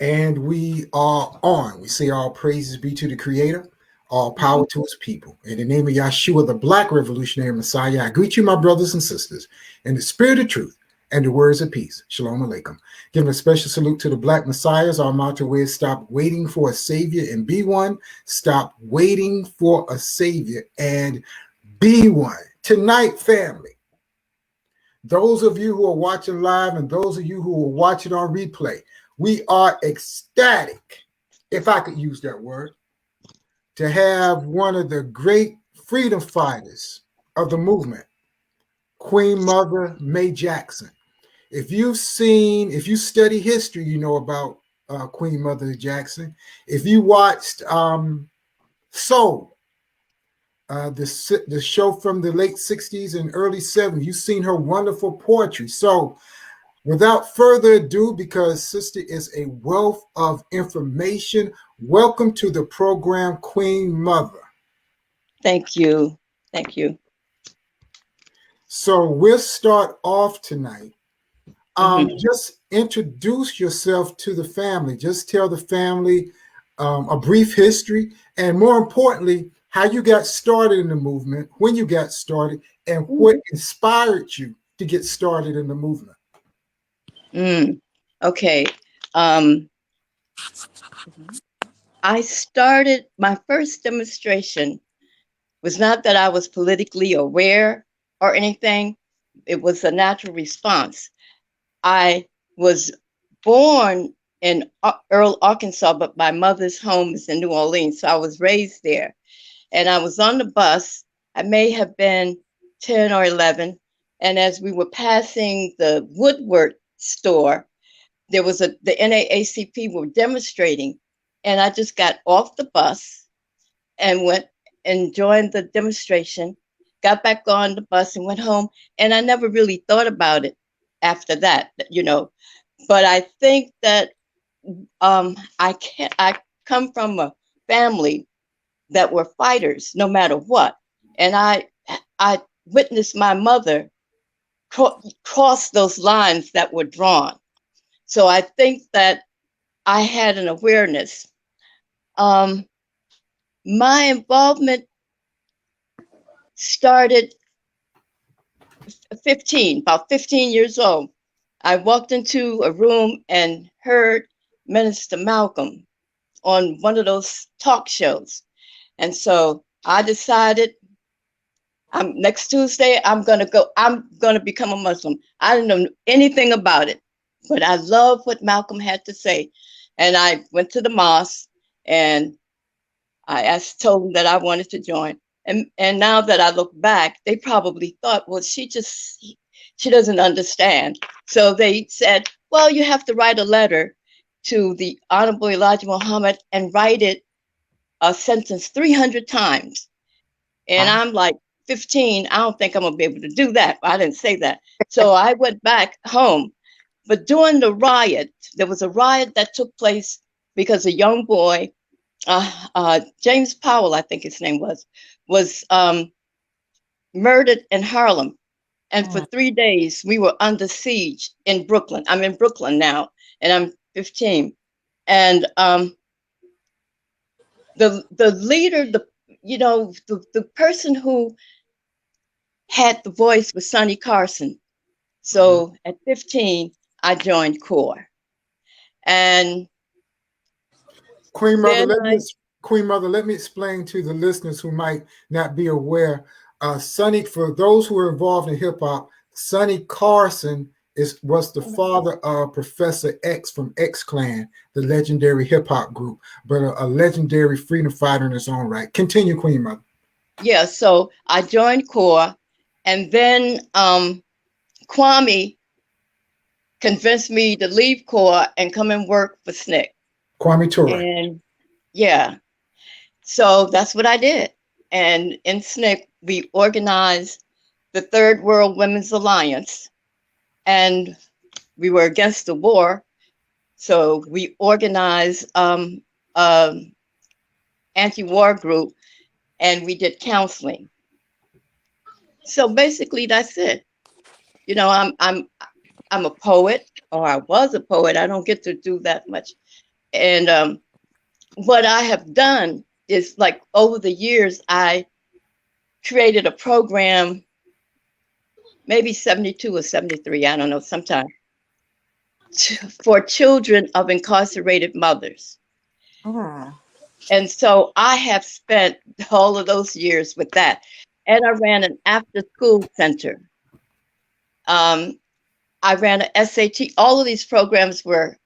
And we are on. We say all praises be to the Creator, all power to His people. In the name of Yahshua, the Black Revolutionary Messiah, I greet you, my brothers and sisters, in the spirit of truth and the words of peace. Shalom Aleichem. Giving a special salute to the Black Messiahs. Our motto is stop waiting for a Savior and be one. Stop waiting for a Savior and be one. Tonight, family, those of you who are watching live and those of you who are watching on replay, we are ecstatic, if I could use that word, to have one of the great freedom fighters of the movement, Queen Mother Mae Jackson. If you study history, you know about Queen Mother Jackson. If you watched Soul, the show from the late 60s and early 70s, you've seen her wonderful poetry. So without further ado, because sister is a wealth of information, welcome to the program, Queen Mother. Thank you. Thank you. So we'll start off tonight. Just introduce yourself to the family. Just tell the family a brief history, and more importantly, how you got started in the movement, when you got started, and what inspired you to get started in the movement. Okay. I started, my first demonstration was not that I was politically aware or anything. It was a natural response. I was born in Earl, Arkansas, but my mother's home is in New Orleans. So I was raised there. And I was on the bus. I may have been 10 or 11. And as we were passing the Woodward store, there was the NAACP were demonstrating. And I just got off the bus and went and joined the demonstration, got back on the bus and went home. And I never really thought about it after that, you know. But I think that I come from a family that were fighters no matter what. And I witnessed my mother cross those lines that were drawn. So I think that I had an awareness. My involvement started about 15 years old. I walked into a room and heard Minister Malcolm on one of those talk shows. And so I decided next Tuesday, I'm going to become a Muslim. I didn't know anything about it, but I love what Malcolm had to say. And I went to the mosque and I told them that I wanted to join. And now that I look back, they probably thought, well, she doesn't understand. So they said, well, you have to write a letter to the Honorable Elijah Muhammad and write it a sentence 300 times. And I'm like 15, I don't think I'm gonna be able to do that. I didn't say that. So I went back home. But during the riot, there was a riot that took place because a young boy, James Powell, I think his name was murdered in Harlem. And for 3 days, we were under siege in Brooklyn. I'm in Brooklyn now, and I'm 15. And the leader, the person who had the voice was Sonny Carson. So at 15, I joined CORE. And Queen Mother, let me explain to the listeners who might not be aware. Sonny, for those who are involved in hip hop, Sonny Carson was the father of Professor X from X Clan, the legendary hip hop group, but a legendary freedom fighter in his own right. Continue, Queen Mother. Yeah, so I joined CORE, and then Kwame convinced me to leave CORE and come and work for SNCC. Kwame Ture. And yeah, so that's what I did. And in SNCC, we organized the Third World Women's Alliance, and we were against the war. So we organized anti-war group, and we did counseling. So basically, that's it. You know, I'm a poet, or I was a poet. I don't get to do that much And what I have done is, like, over the years, I created a program, maybe 72 or 73, I don't know, sometime, for children of incarcerated mothers. And so I have spent all of those years with that. And I ran an after-school center. I ran an SAT. All of these programs were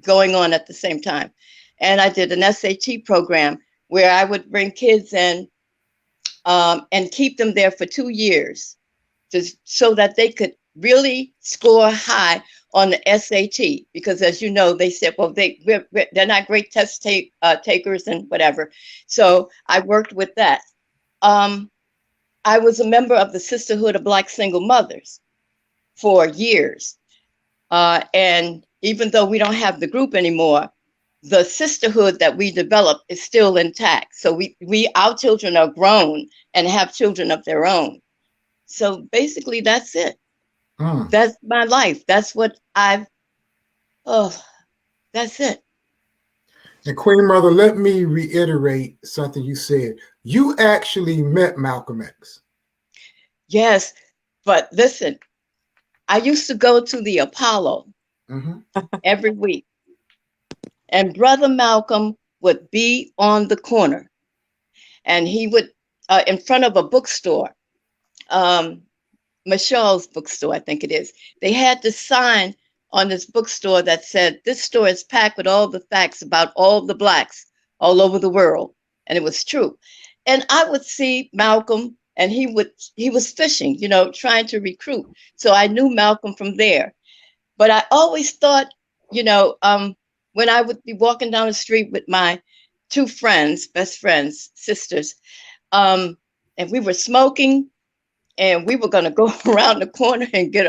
going on at the same time. And I did an SAT program where I would bring kids in and keep them there for 2 years so that they could really score high on the SAT, because, as you know, they said, well, they're not great test takers and whatever. So I worked with that. I was a member of the Sisterhood of Black Single Mothers for years. And even though we don't have the group anymore, the sisterhood that we developed is still intact. So our children are grown and have children of their own. So basically, that's it. That's my life. That's what that's it. And Queen Mother, let me reiterate something you said. You actually met Malcolm X. Yes, but listen, I used to go to the Apollo every week, and Brother Malcolm would be on the corner, and he would, in front of a bookstore, Michelle's bookstore, I think it is. They had the sign on this bookstore that said, "This store is packed with all the facts about all the Blacks all over the world." And it was true. And I would see Malcolm, and he was fishing, trying to recruit. So I knew Malcolm from there. But I always thought, when I would be walking down the street with my 2 friends, best friends, sisters, and we were smoking, and we were going to go around the corner and get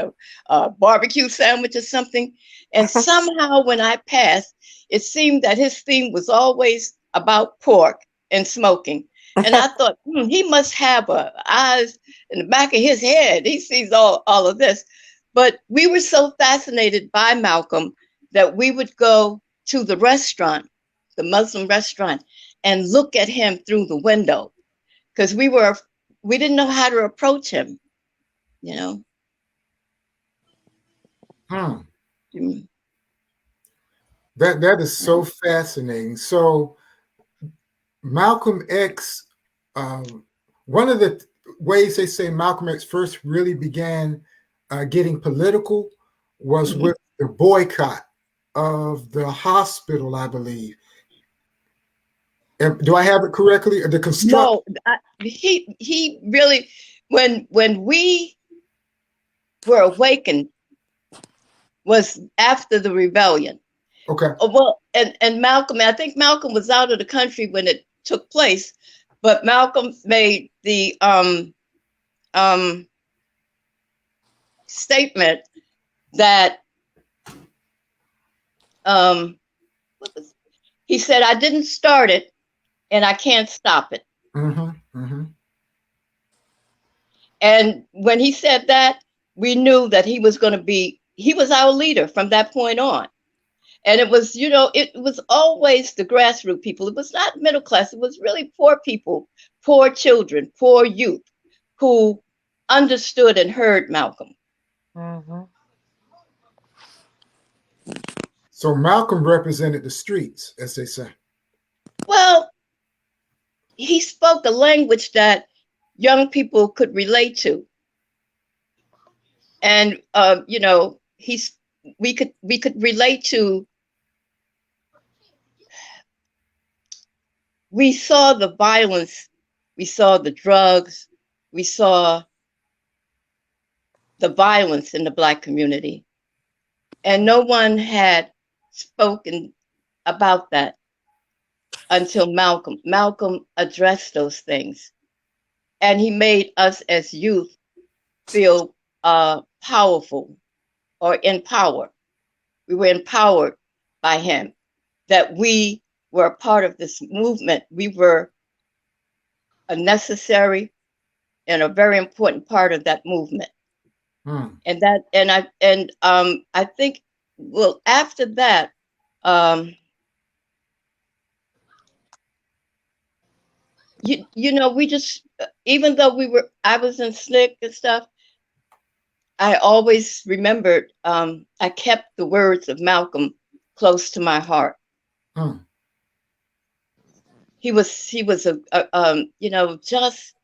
a barbecue sandwich or something. And somehow when I passed, it seemed that his theme was always about pork and smoking. And I thought, he must have eyes in the back of his head. He sees all of this. But we were so fascinated by Malcolm that we would go to the restaurant, the Muslim restaurant, and look at him through the window, because we didn't know how to approach him, That is so fascinating. So Malcolm X, one of the ways they say Malcolm X first really began getting political was with the boycott of the hospital, I believe. Do I have it correctly? The construction? No, he really, when we were awakened, was after the rebellion. Okay. Well, and Malcolm, I think Malcolm was out of the country when it took place, but Malcolm made the statement that he said, "I didn't start it, and I can't stop it." And when he said that, we knew that he was our leader from that point on. And it was, it was always the grassroots people. It was not middle class. It was really poor people, poor children, poor youth who understood and heard Malcolm. So Malcolm represented the streets, as they say. Well, he spoke a language that young people could relate to. And, we could relate to. We saw the violence, we saw the drugs, we saw the violence in the Black community. And no one had spoken about that until Malcolm. Malcolm addressed those things. And he made us as youth feel powerful or empowered. We were empowered by him, that we were a part of this movement. We were a necessary and a very important part of that movement. And I think, well, after that, you know, we just, even though I was in SNCC and stuff, I always remembered, I kept the words of Malcolm close to my heart. Mm. He was you know, just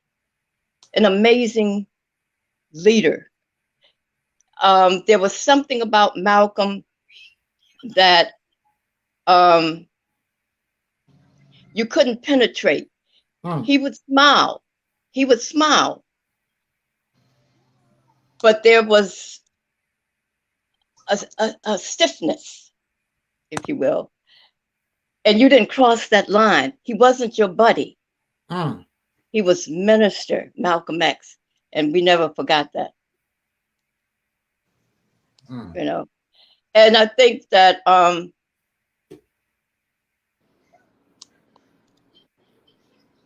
an amazing leader. There was something about Malcolm that you couldn't penetrate. Mm. He would smile. He would smile. But there was a stiffness, if you will. And you didn't cross that line. He wasn't your buddy. Mm. He was Minister Malcolm X. And we never forgot that. Mm. You know. And I think that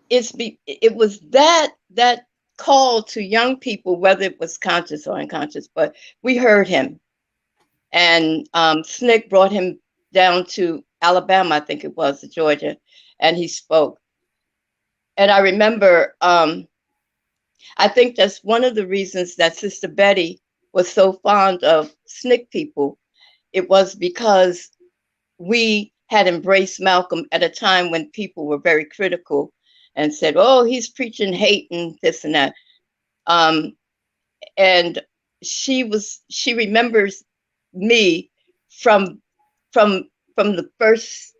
it was that call to young people, whether it was conscious or unconscious, but we heard him. And SNCC brought him down to Alabama, I think it was, to Georgia, and he spoke. And I remember, I think that's one of the reasons that Sister Betty was so fond of SNCC people. It was because we had embraced Malcolm at a time when people were very critical and said, oh, he's preaching hate and this and that. And she remembers me from the first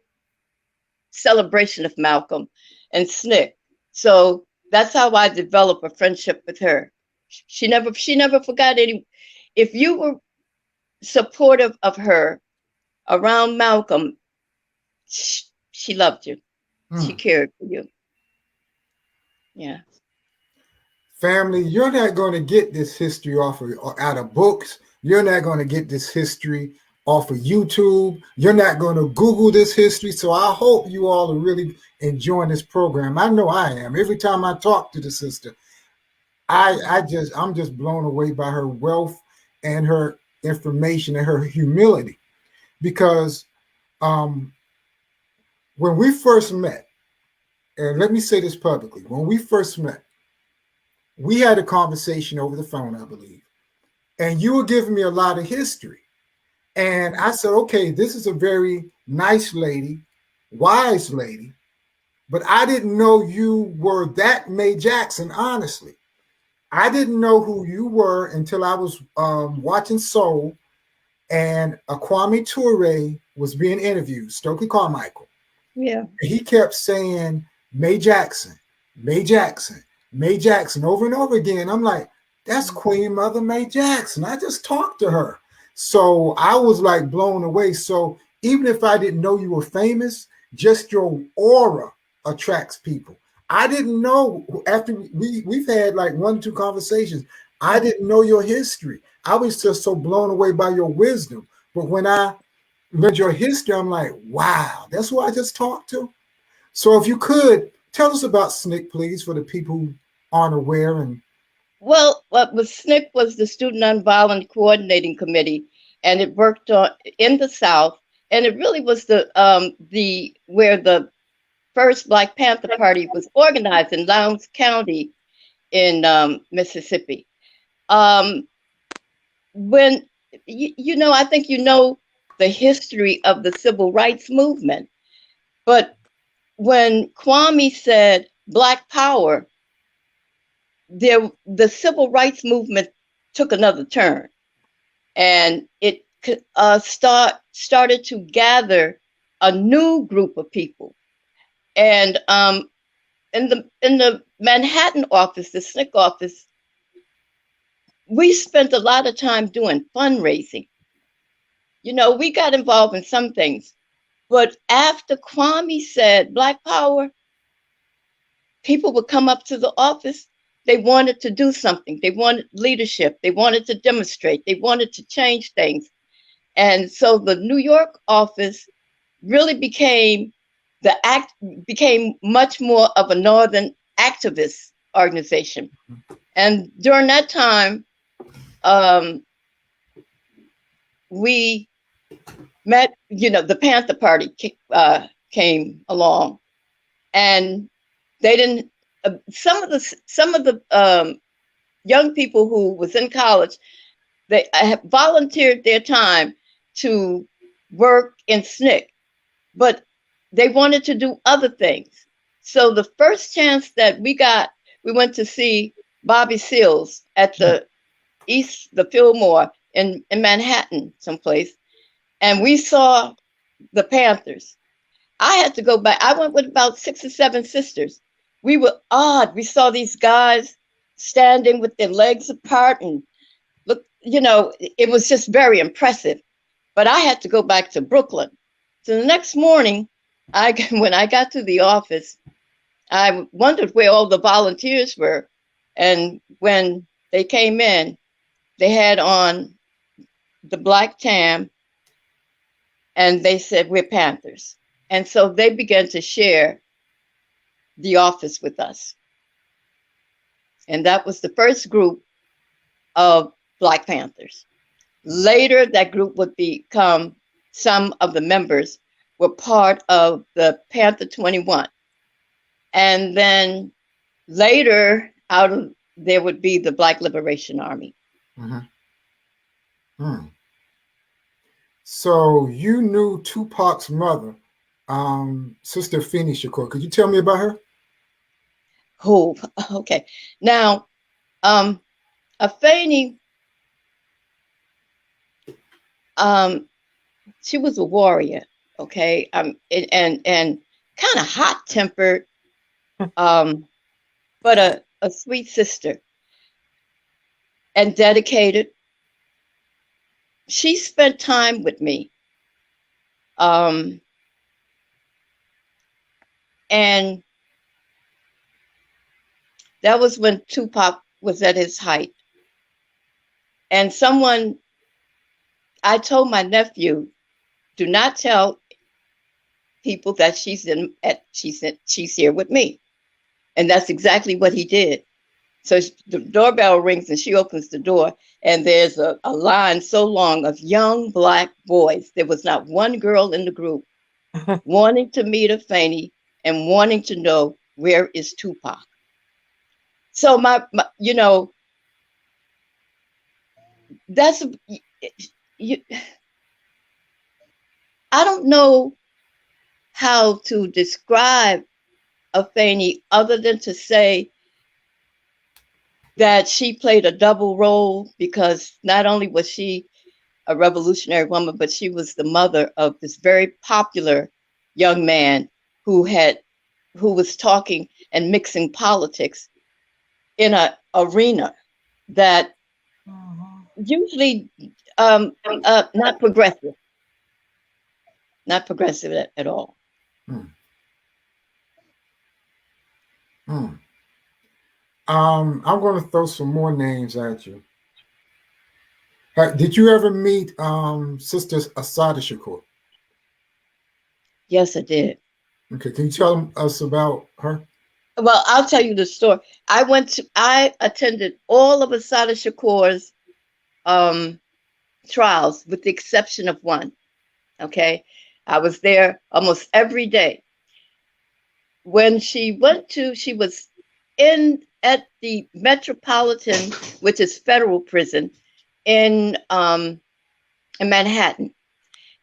celebration of Malcolm and SNCC. So that's how I developed a friendship with her. She never forgot any. If you were supportive of her around Malcolm, she loved you. Mm. She cared for you. Yeah. Family, you're not going to get this history out of books. You're not going to get this history off of YouTube. You're not going to Google this history. So I hope you all are really enjoying this program. I know I am. Every time I talk to the sister, I'm just blown away by her wealth and her information and her humility. Because when we first met, and let me say this publicly, when we first met, we had a conversation over the phone, I believe, and you were giving me a lot of history. And I said, okay, this is a very nice lady, wise lady, but I didn't know you were that Mae Jackson, honestly. I didn't know who you were until I was watching Soul, and Kwame Ture was being interviewed, Stokely Carmichael. Yeah. He kept saying, Mae Jackson, Mae Jackson, Mae Jackson over and over again. I'm like, that's Queen Mother Mae Jackson. I just talked to her. So I was like blown away. So even if I didn't know you were famous, just your aura attracts people. I didn't know, after we've had like 1 or 2 conversations, I didn't know your history. I was just so blown away by your wisdom. But when I read your history, I'm like, wow, that's who I just talked to. So if you could tell us about SNCC, please, for the people who aren't aware. And well, what was SNCC was the Student Nonviolent Coordinating Committee, and it worked in the South, and it really was the where the first Black Panther Party was organized in Lowndes County in Mississippi. When you know, I think you know the history of the civil rights movement, but when Kwame said Black Power, the civil rights movement took another turn, and it started to gather a new group of people. And in the Manhattan office, the SNCC office, we spent a lot of time doing fundraising. You know, we got involved in some things, but after Kwame said Black Power, people would come up to the office. They wanted to do something. They wanted leadership. They wanted to demonstrate. They wanted to change things. And so the New York office really became much more of a Northern activist organization. And during that time, we met, you know, the Panther Party came along, and they didn't some of the young people who was in college, they have volunteered their time to work in SNCC, but they wanted to do other things. So the first chance that we got, we went to see Bobby Seals at the Fillmore in Manhattan, someplace, and we saw the Panthers. I had to go back. I went with about 6 or 7 sisters. We were odd. We saw these guys standing with their legs apart and look, it was just very impressive. But I had to go back to Brooklyn. So the next morning, when I got to the office, I wondered where all the volunteers were. And when they came in, they had on the black tam, and they said, "We're Panthers." And so they began to share the office with us. And that was the first group of Black Panthers. Later, that group would become, some of the members were part of the Panther 21. And then later, out of there would be the Black Liberation Army. So you knew Tupac's mother, Sister Afeni Shakur. Could you tell me about her? Oh, okay. Now, Afeni, she was a warrior, okay, and kind of hot-tempered, but a sweet sister and dedicated. She spent time with me, and that was when Tupac was at his height. And I told my nephew, do not tell people that she's here with me. And that's exactly what he did. So the doorbell rings and she opens the door, and there's a line so long of young Black boys. There was not one girl in the group wanting to meet Afeni and wanting to know, where is Tupac? So that's, I don't know how to describe Afeni other than to say that she played a double role, because not only was she a revolutionary woman, but she was the mother of this very popular young man who was talking and mixing politics in an arena that usually not progressive at all. I'm going to throw some more names at you. Did you ever meet Sister Assata Shakur? Yes, I did. Okay, can you tell us about her? Well, I'll tell you the story. I attended all of Assata Shakur's trials, with the exception of one. Okay, I was there almost every day. When she was at the Metropolitan, which is federal prison in Manhattan.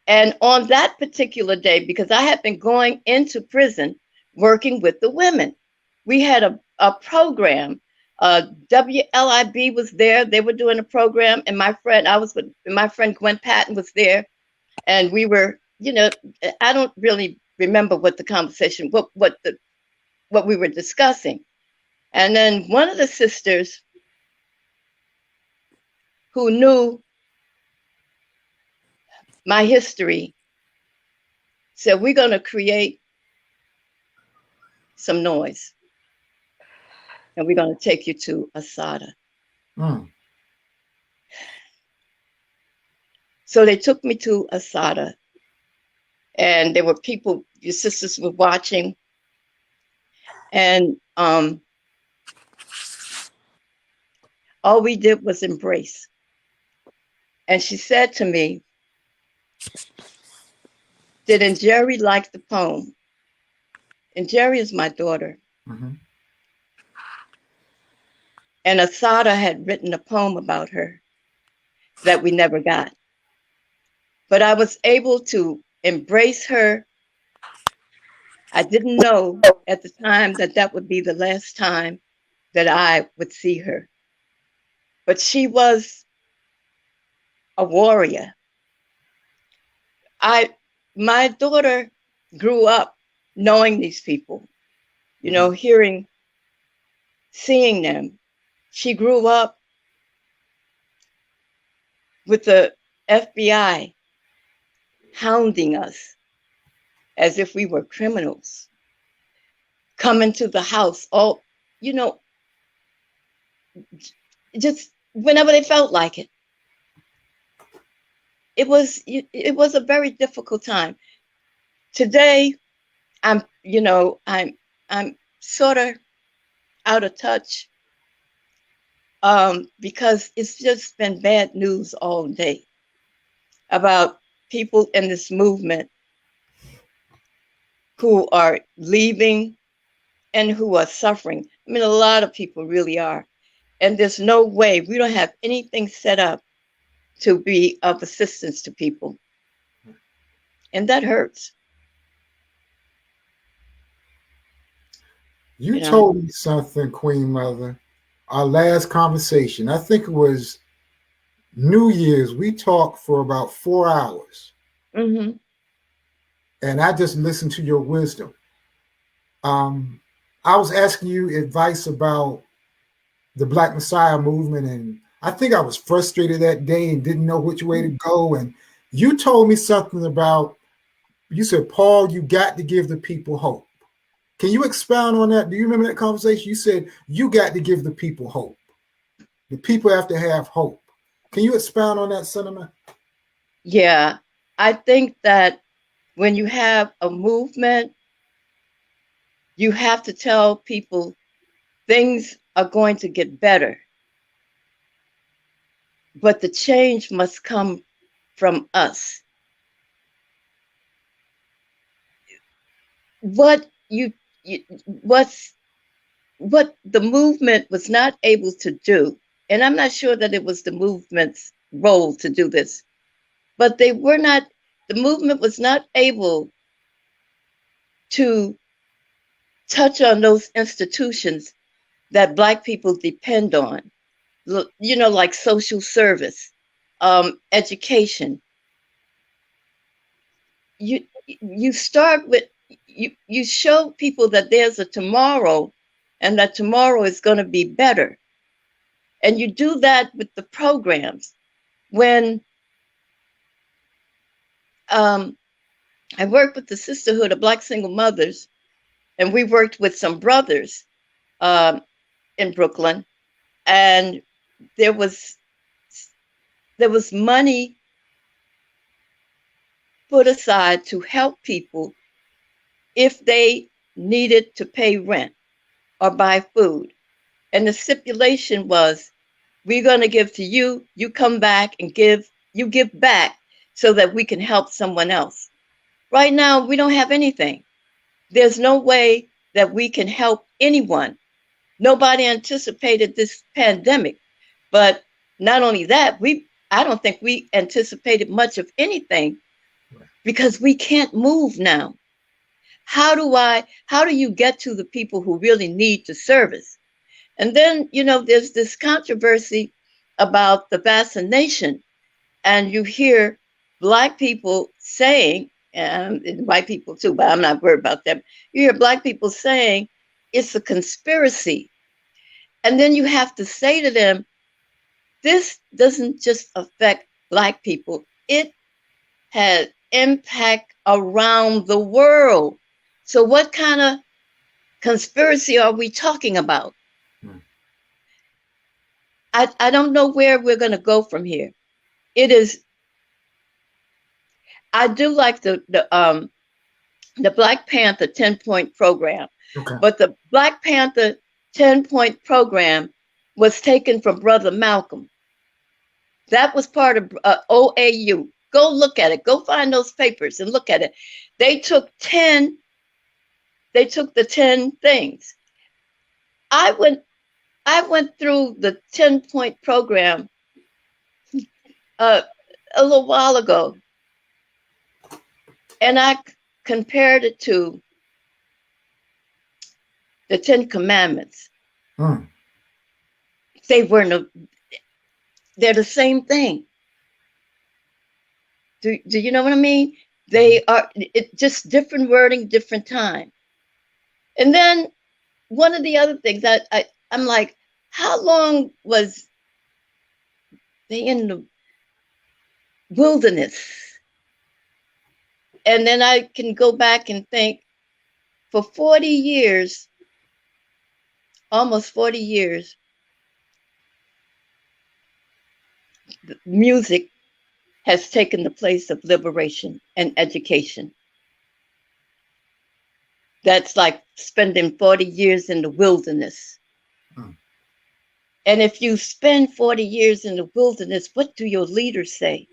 And on that particular day, because I had been going into prison working with the women, we had a program. WLIB was there. They were doing a program, and my friend Gwen Patton was there. And we were, I don't really remember what the conversation, what we were discussing. And then one of the sisters who knew my history said, we're going to create some noise, and we're going to take you to Assata. So they took me to Assata, and there were people, your sisters were watching, and all we did was embrace. And she said to me, did Njeri like the poem? And Njeri is my daughter. And Asada had written a poem about her that we never got. But I was able to embrace her. I didn't know at the time that that would be the last time that I would see her. But she was a warrior. My daughter grew up knowing these people, you know, seeing them. She grew up with the FBI hounding us as if we were criminals, coming to the house, all, you know, just whenever they felt like it. It was a very difficult time. Today, I'm sort of out of touch because it's just been bad news all day about people in this movement who are leaving and who are suffering. I mean, a lot of people really are. And there's no way, we don't have anything set up to be of assistance to people. And that hurts. You told me something, Queen Mother. Our last conversation, I think it was New Year's, we talked for about 4 hours. Mm-hmm. And I just listened to your wisdom. I was asking you advice about the Black Messiah movement, and I think I was frustrated that day and didn't know which way to go. And you told me something about, you said, Paul, you got to give the people hope. Can you expound on that? Do you remember that conversation? You said you got to give the people hope. The people have to have hope. Can you expound on that sentiment? Yeah, I think that when you have a movement, you have to tell people things are going to get better. But the change must come from us. What the movement was not able to do, and I'm not sure that it was the movement's role to do this, but the movement was not able to touch on those institutions that Black people depend on, you know, like social service, education. You start with, you show people that there's a tomorrow and that tomorrow is going to be better. And you do that with the programs. When I worked with the Sisterhood of Black Single Mothers, and we worked with some brothers in Brooklyn, and there was money put aside to help people if they needed to pay rent or buy food. And the stipulation was, we're going to give to you, you come back and give back so that we can help someone else. Right now, we don't have anything. There's no way that we can help anyone. Nobody anticipated this pandemic, but not only that, I don't think we anticipated much of anything, because we can't move now. How do you get to the people who really need the service? And then, you know, there's this controversy about the vaccination, and you hear Black people saying, and white people too, but I'm not worried about them. You hear Black people saying it's a conspiracy. And then you have to say to them, this doesn't just affect Black people. It has impact around the world. So what kind of conspiracy are we talking about? I don't know where we're going to go from here. I do like the Black Panther 10-point program, Okay. But the Black Panther 10-point program was taken from Brother Malcolm. That was part of OAU. Go look at it. Go find those papers and look at it. They took the 10 things. I went I went through the 10-point program a little while ago, and I compared it to the 10 Commandments. Mm. They're the same thing. Do you know what I mean? They are just different wording, different time. And then one of the other things I'm like, how long was they in the wilderness? And then I can go back and think, for 40 years, almost 40 years, music has taken the place of liberation and education. That's like spending 40 years in the wilderness. Hmm. And if you spend 40 years in the wilderness, what do your leaders say?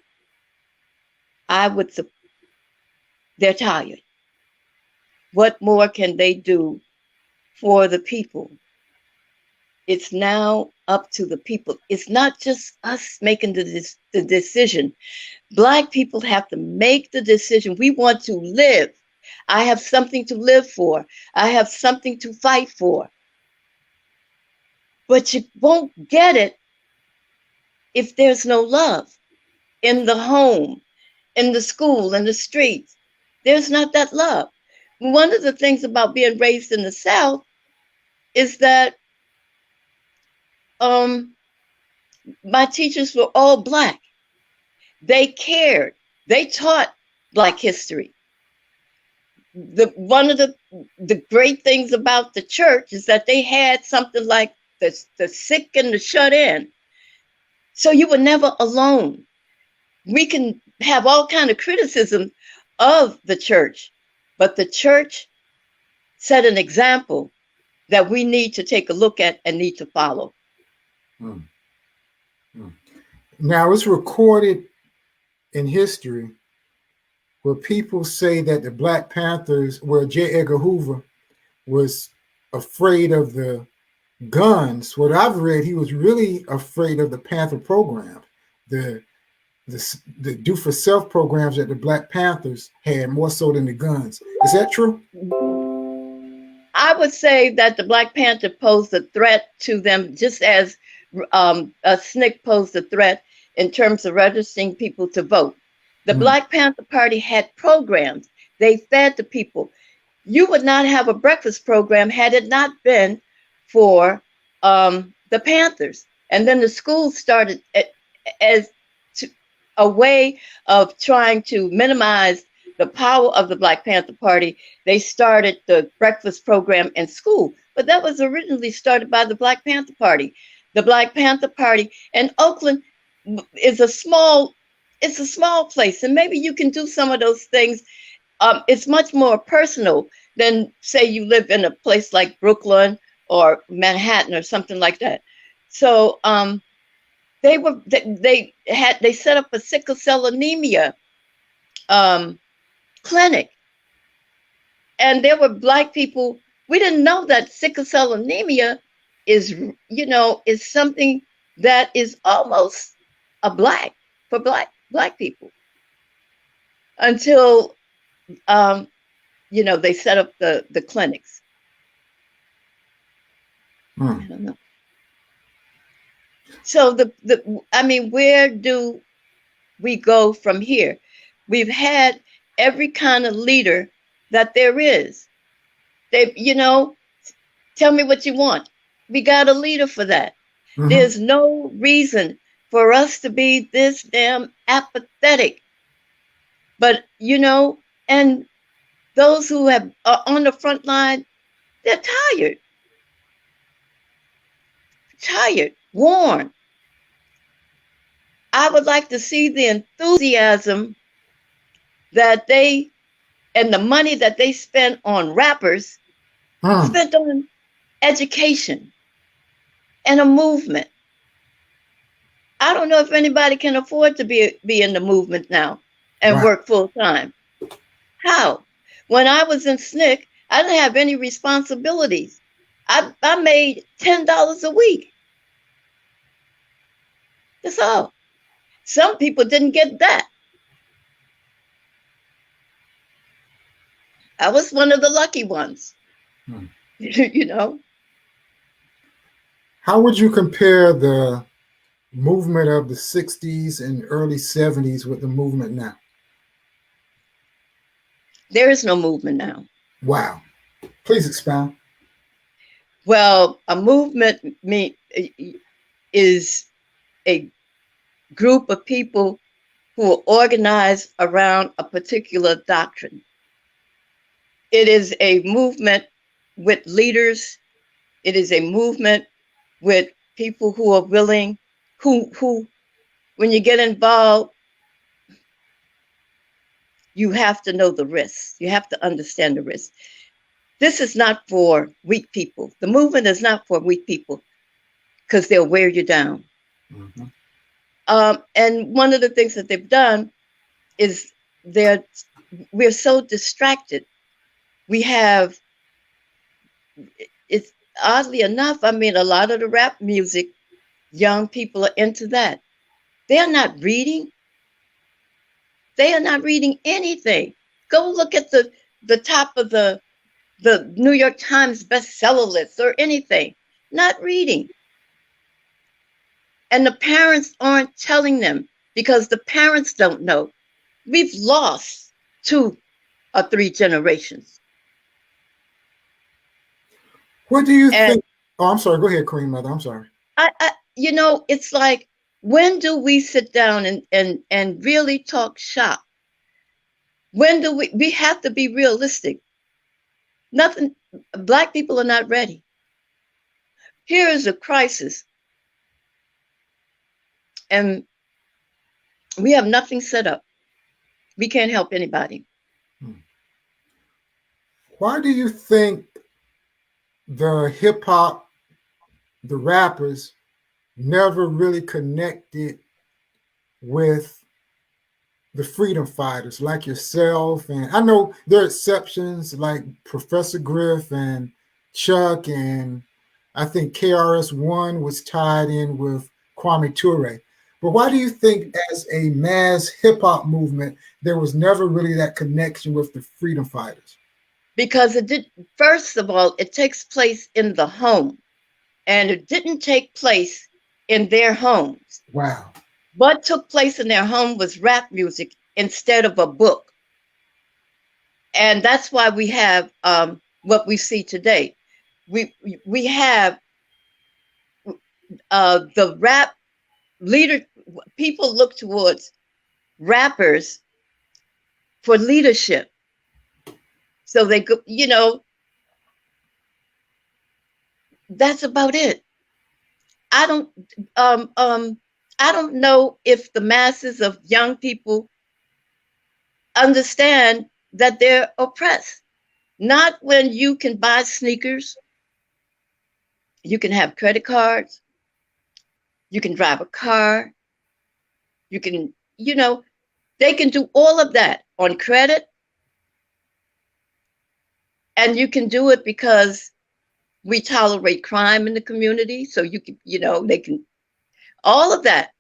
They're tired. What more can they do for the people? It's now up to the people. It's not just us making the decision. Black people have to make the decision. We want to live. I have something to live for. I have something to fight for. But you won't get it if there's no love in the home, in the school, in the streets. There's not that love. One of the things about being raised in the South is that my teachers were all Black. They cared. They taught Black history. One of the great things about the church is that they had something like the sick and the shut in. So you were never alone. We can have all kind of criticism of the church, but the church set an example that we need to take a look at and need to follow. Hmm. Hmm. Now it's recorded in history where people say that the Black Panthers, where J. Edgar Hoover was afraid of the guns. What I've read, he was really afraid of the Panther program, the do for self programs that the Black Panthers had more so than the guns. Is that true? I would say that the Black Panther posed a threat to them, just as a SNCC posed a threat in terms of registering people to vote. The Black Panther Party had programs. They fed the people. You would not have a breakfast program had it not been for the Panthers. And then the schools started as a way of trying to minimize the power of the Black Panther Party. They started the breakfast program in school, but that was originally started by the Black Panther Party. The Black Panther Party in Oakland is a small place, and maybe you can do some of those things. It's much more personal than, say, you live in a place like Brooklyn or Manhattan or something like that. So they set up a sickle cell anemia clinic, and there were Black people. We didn't know that sickle cell anemia is something that is almost a black people until they set up the clinics. I don't know. So where do we go from here? We've had every kind of leader that there is. Tell me what you want. We got a leader for that. Mm-hmm. There's no reason for us to be this damn apathetic. But, and those who are on the front line, they're tired, worn. I would like to see the enthusiasm that and the money that they spent on rappers, spent on education and a movement. I don't know if anybody can afford to be in the movement now and work full time. How? When I was in SNCC, I didn't have any responsibilities. I made $10 a week. That's all. Some people didn't get that. I was one of the lucky ones. Hmm. You know, How would you compare the movement of the 60s and early 70s with the movement now? there is no movement now. Wow. Please expound. Well, a movement is a group of people who are organized around a particular doctrine. It is a movement with leaders. It is a movement with people who are willing, who when you get involved, you have to know the risks. You have to understand the risks. This is not for weak people. The movement is not for weak people because they'll wear you down. Mm-hmm. And one of the things that they've done is we're so distracted. We have, it's oddly enough, I mean, a lot of the rap music, young people are into that. They're not reading. They are not reading anything. Go look at the top of the New York Times bestseller list or anything. Not reading. And the parents aren't telling them because the parents don't know. We've lost 2 or 3 generations. What do you And think? Oh, I'm sorry. Go ahead, Queen Mother. I'm sorry. it's like, when do we sit down and really talk shop? When do we have to be realistic? Nothing, Black people are not ready. Here is a crisis, and we have nothing set up. We can't help anybody. Why do you think the hip hop, the rappers, never really connected with the freedom fighters like yourself? And I know there are exceptions like Professor Griff and Chuck, and I think KRS-One was tied in with Kwame Ture. But why do you think, as a mass hip hop movement, there was never really that connection with the freedom fighters? Because first of all, it takes place in the home, and it didn't take place in their homes. Wow. What took place in their home was rap music instead of a book. And that's why we have what we see today. We have the rap leader. People look towards rappers for leadership. So they go, that's about it. I don't I don't know if the masses of young people understand that they're oppressed. Not when you can buy sneakers, you can have credit cards, you can drive a car, you can, they can do all of that on credit. And you can do it because we tolerate crime in the community. So you can, they can, all of that.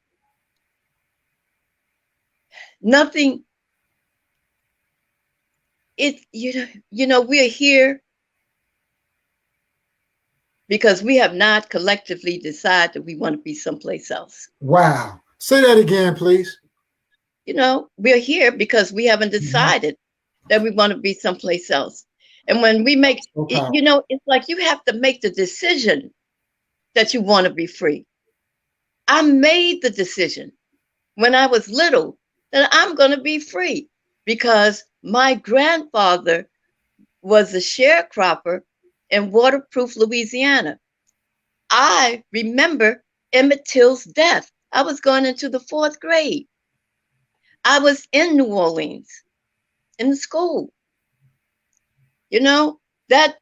Nothing, we're here because we have not collectively decided that we want to be someplace else. Wow. Say that again, please. We're here because we haven't decided that we want to be someplace else. And when we make, it's like you have to make the decision that you want to be free. I made the decision when I was little that I'm going to be free because my grandfather was a sharecropper in Waterproof, Louisiana. I remember Emmett Till's death. I was going into the 4th grade. I was in New Orleans in the school. That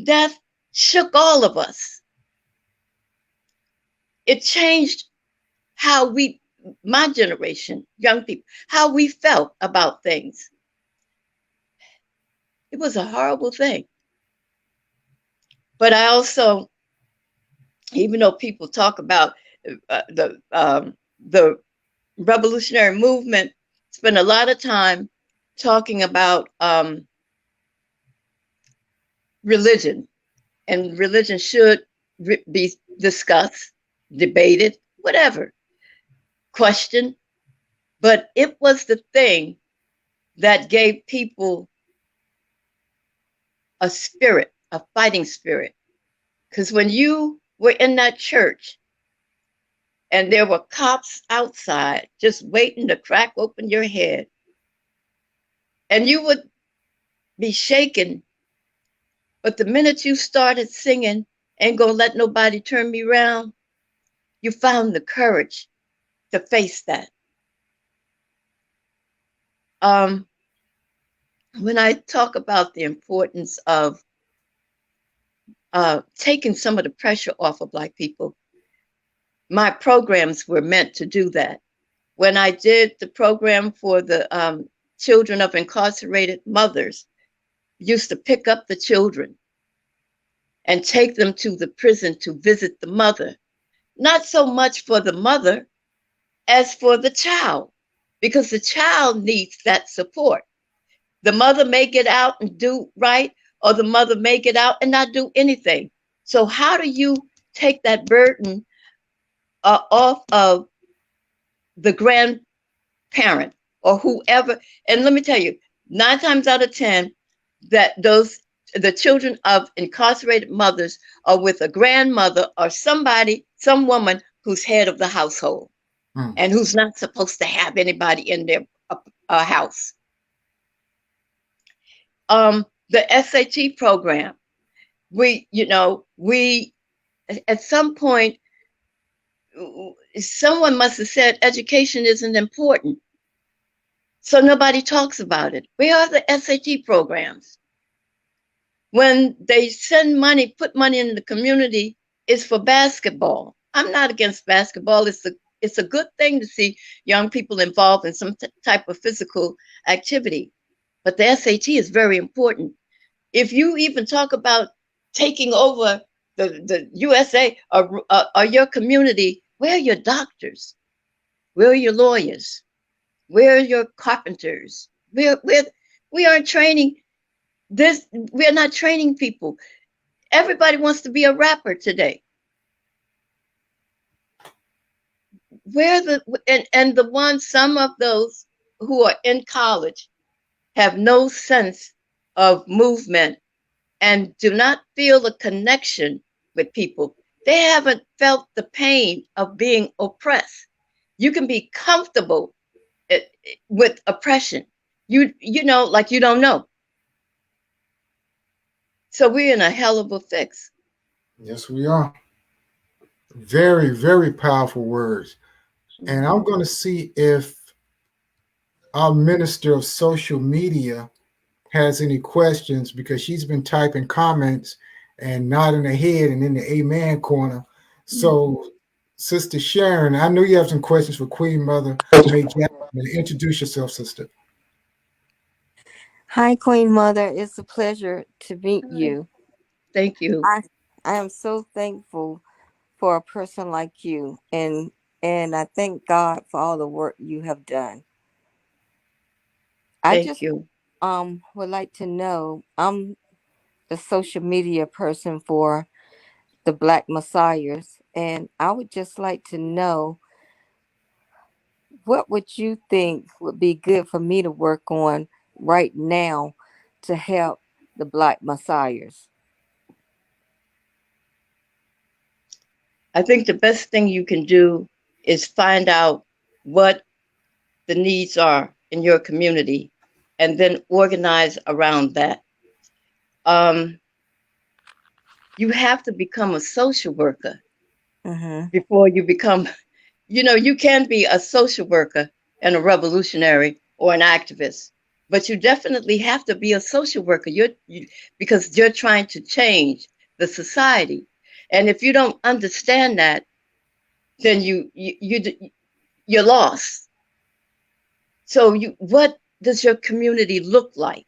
death shook all of us. It changed how my generation, young people, how we felt about things. It was a horrible thing. But I also, even though people talk about the revolutionary movement, spend a lot of time talking about religion, and religion should be discussed, debated, whatever, questioned. But it was the thing that gave people a spirit, a fighting spirit. Because when you were in that church and there were cops outside just waiting to crack open your head, and you would be shaken, but the minute you started singing, "Ain't Gonna Let Nobody Turn Me Around," you found the courage to face that. Um, when I talk about the importance of taking some of the pressure off of Black people, my programs were meant to do that. When I did the program for the children of incarcerated mothers, used to pick up the children and take them to the prison to visit the mother. Not so much for the mother as for the child, because the child needs that support. The mother may get out and do right, or the mother may get out and not do anything. So how do you take that burden off of the grandparent or whoever? And let me tell you, 9 times out of 10, that the children of incarcerated mothers are with a grandmother or somebody, some woman who's head of the household and who's not supposed to have anybody in their house. The SAT program, we at some point, someone must have said education isn't important. So nobody talks about it. Where are the SAT programs? When they send money, put money in the community, it's for basketball. I'm not against basketball. It's a good thing to see young people involved in some type of physical activity. But the SAT is very important. If you even talk about taking over the USA or your community, where are your doctors? Where are your lawyers? Where are your carpenters? We aren't training this. We're not training people. Everybody wants to be a rapper today. And the ones, some of those who are in college have no sense of movement and do not feel a connection with people. They haven't felt the pain of being oppressed. You can be comfortable with oppression. You know, like you don't know. So we're in a hell of a fix. Yes, we are. Very, very powerful words. And I'm going to see if our minister of social media has any questions, because she's been typing comments and nodding her head and in the amen corner. So, Sister Sharon, I know you have some questions for Queen Mother May Jackson. Introduce yourself, sister. Hi, Queen Mother. It's a pleasure to meet you. Thank you. I am so thankful for a person like you, and I thank God for all the work you have done. Thank you. Would like to know, I'm the social media person for the Black Messiahs, and I would just like to know, what would you think would be good for me to work on right now to help the Black Messiahs? I think the best thing you can do is find out what the needs are in your community and then organize around that. You have to become a social worker before you become, you can be a social worker and a revolutionary or an activist, but you definitely have to be a social worker because you're trying to change the society. And if you don't understand that, then you're lost. So what does your community look like?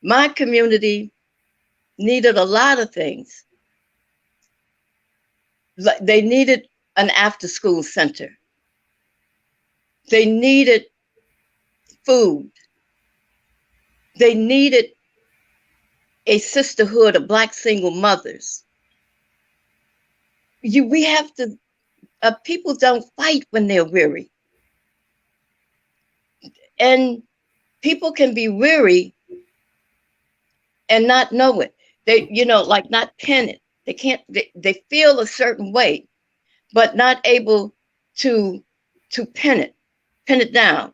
My community needed a lot of things. They needed an after-school center. They needed food. They needed a sisterhood of Black single mothers. We have to, people don't fight when they're weary. And people can be weary and not know it. They, like not pin it. They can't, they feel a certain way, but not able to pin it down.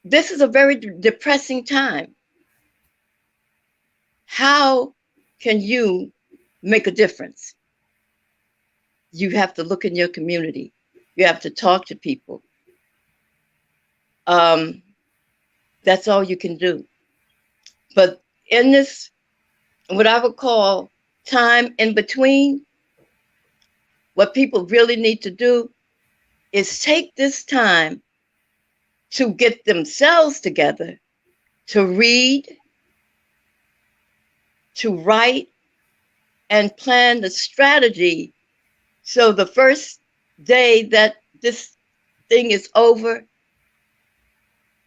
This is a very depressing time. How can you make a difference? You have to look in your community. You have to talk to people. That's all you can do. But in this, what I would call time in between, what people really need to do is take this time to get themselves together, to read, to write, and plan the strategy. So the first day that this thing is over,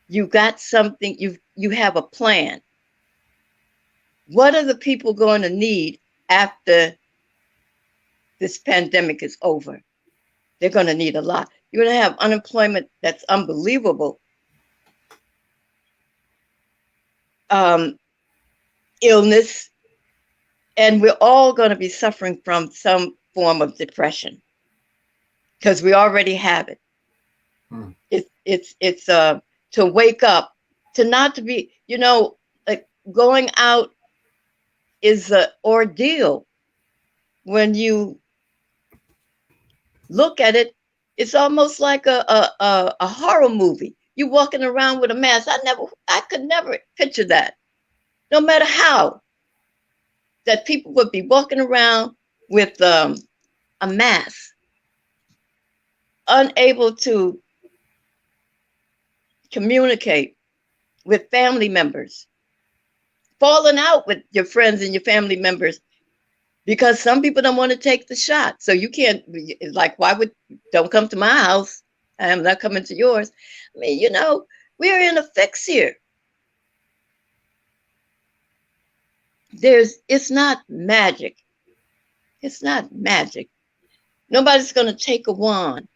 you got something, you have a plan. What are the people going to need after this pandemic is over? They're going to need a lot. You're going to have unemployment that's unbelievable. Illness, and we're all going to be suffering from some form of depression because we already have it. It's to wake up, to not to be, like going out is an ordeal. When you look at it, it's almost like a horror movie. You walking around with a mask. I could never picture that. No matter how, that people would be walking around with a mask, unable to communicate with family members, falling out with your friends and your family members because some people don't want to take the shot. So you can't, like, don't come to my house. I am not coming to yours. I mean, we're in a fix here. It's not magic. It's not magic. Nobody's going to take a wand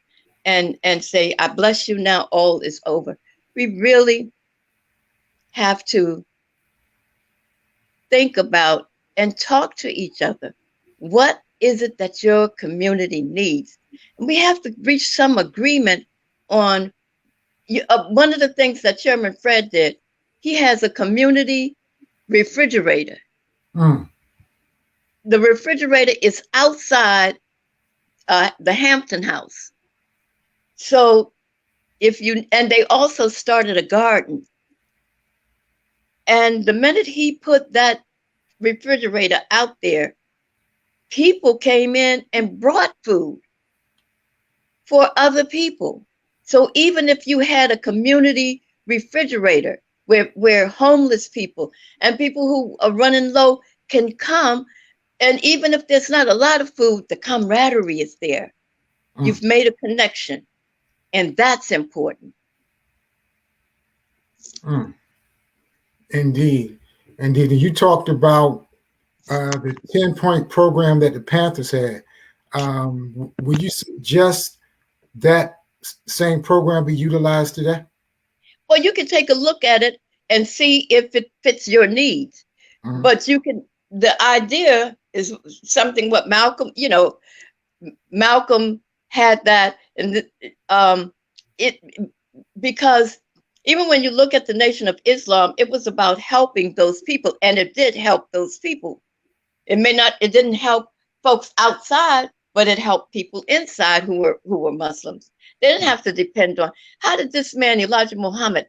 and say, I bless you now, all is over. We really have to think about and talk to each other. What is it that your community needs? And we have to reach some agreement on one of the things that Chairman Fred did. He has a community refrigerator. The refrigerator is outside the Hampton House. So and they also started a garden. And the minute he put that refrigerator out there, people came in and brought food for other people. So even if you had a community refrigerator where homeless people and people who are running low can come, and even if there's not a lot of food, the camaraderie is there. You've made a connection, and that's important. Indeed. And you talked about the 10-point program that the Panthers had. Would you suggest that same program be utilized today? Well, you can take a look at it and see if it fits your needs. But the idea is something what Malcolm had that, and because even when you look at the Nation of Islam, it was about helping those people, and it did help those people. It didn't help folks outside, but it helped people inside who were Muslims. They didn't have to depend on, how did this man, Elijah Muhammad,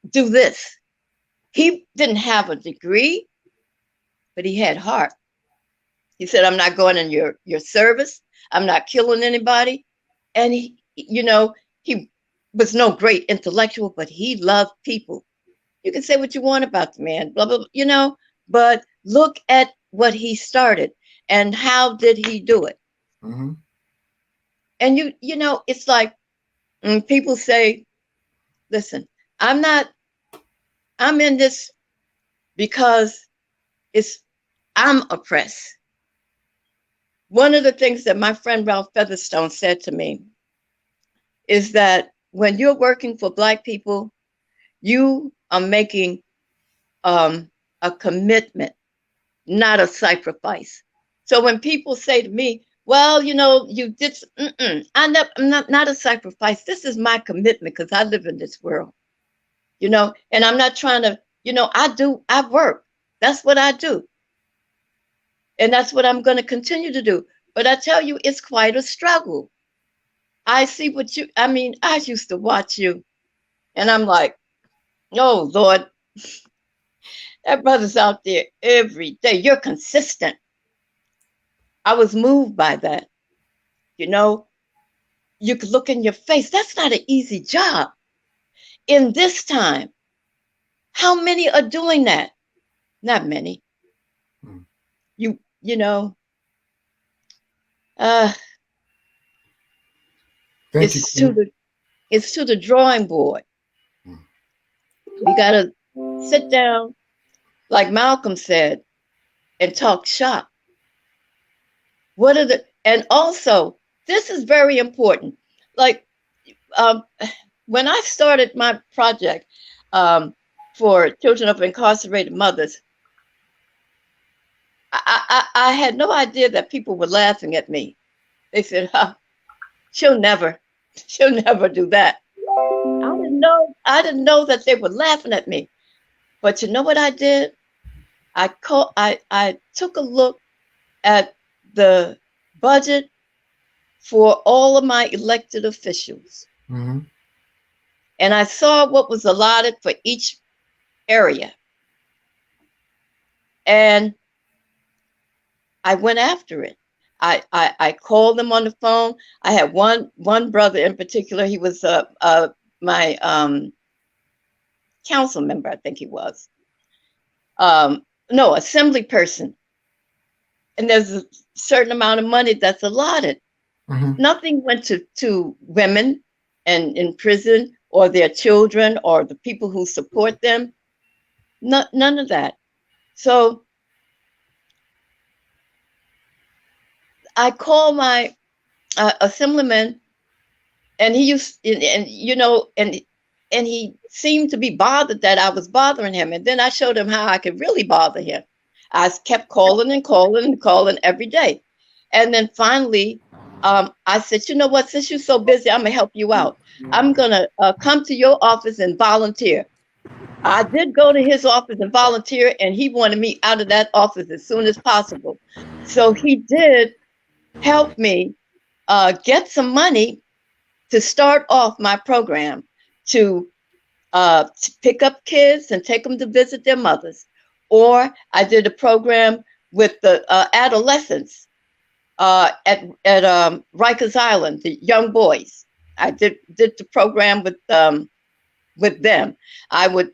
do this? He didn't have a degree, but he had heart. He said, I'm not going in your service. I'm not killing anybody. And he was no great intellectual, but he loved people. You can say what you want about the man, blah, blah, blah, you know, but look at what he started and how did he do it. Mm-hmm. And you know, it's like people say, listen, I'm in this because I'm oppressed. One of the things that my friend Ralph Featherstone said to me is that when you're working for Black people, you are making a commitment, not a sacrifice. So when people say to me, well, you know, you did, I'm not a sacrifice. This is my commitment because I live in this world, you know, and I'm not trying to, you know, I work. That's what I do. And that's what I'm going to continue to do. But I tell you, it's quite a struggle. I see I used to watch you and I'm like, oh, Lord, that brother's out there every day. You're consistent. I was moved by that. You know, you could look in your face. That's not an easy job. In this time, how many are doing that? Not many. Mm. You know, Thank you. It's to the drawing board. Mm. We gotta sit down, like Malcolm said, and talk shop. And also, this is very important. Like, when I started my project for children of incarcerated mothers, I had no idea that people were laughing at me. They said, she'll never do that. I didn't know that they were laughing at me. But you know what I did? I took a look at the budget for all of my elected officials. Mm-hmm. And I saw what was allotted for each area. And I went after it. I called them on the phone. I had one brother in particular. He was my council member, I think he was. No, assembly person. And there's a certain amount of money that's allotted. Mm-hmm. Nothing went to women and in prison or their children or the people who support them. None of that. So I called my assemblyman, and he he seemed to be bothered that I was bothering him. And then I showed him how I could really bother him. I kept calling and calling and calling every day. And then finally, I said, you know what, since you're so busy, I'm going to help you out. I'm going to come to your office and volunteer. I did go to his office and volunteer, and he wanted me out of that office as soon as possible. So he did help me get some money to start off my program to pick up kids and take them to visit their mothers. Or I did a program with the adolescents at Rikers Island, the young boys. I did the program with them. I would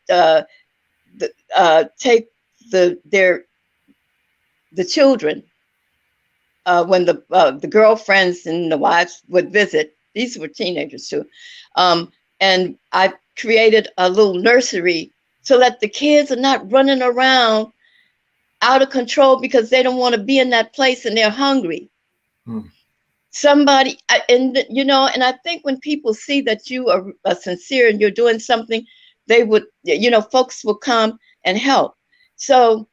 take the children when the girlfriends and the wives would visit. These were teenagers too, and I created a little nursery so that the kids are not running around out of control because they don't want to be in that place and they're hungry. Somebody, and I think when people see that you are sincere and you're doing something, they would, folks will come and help. So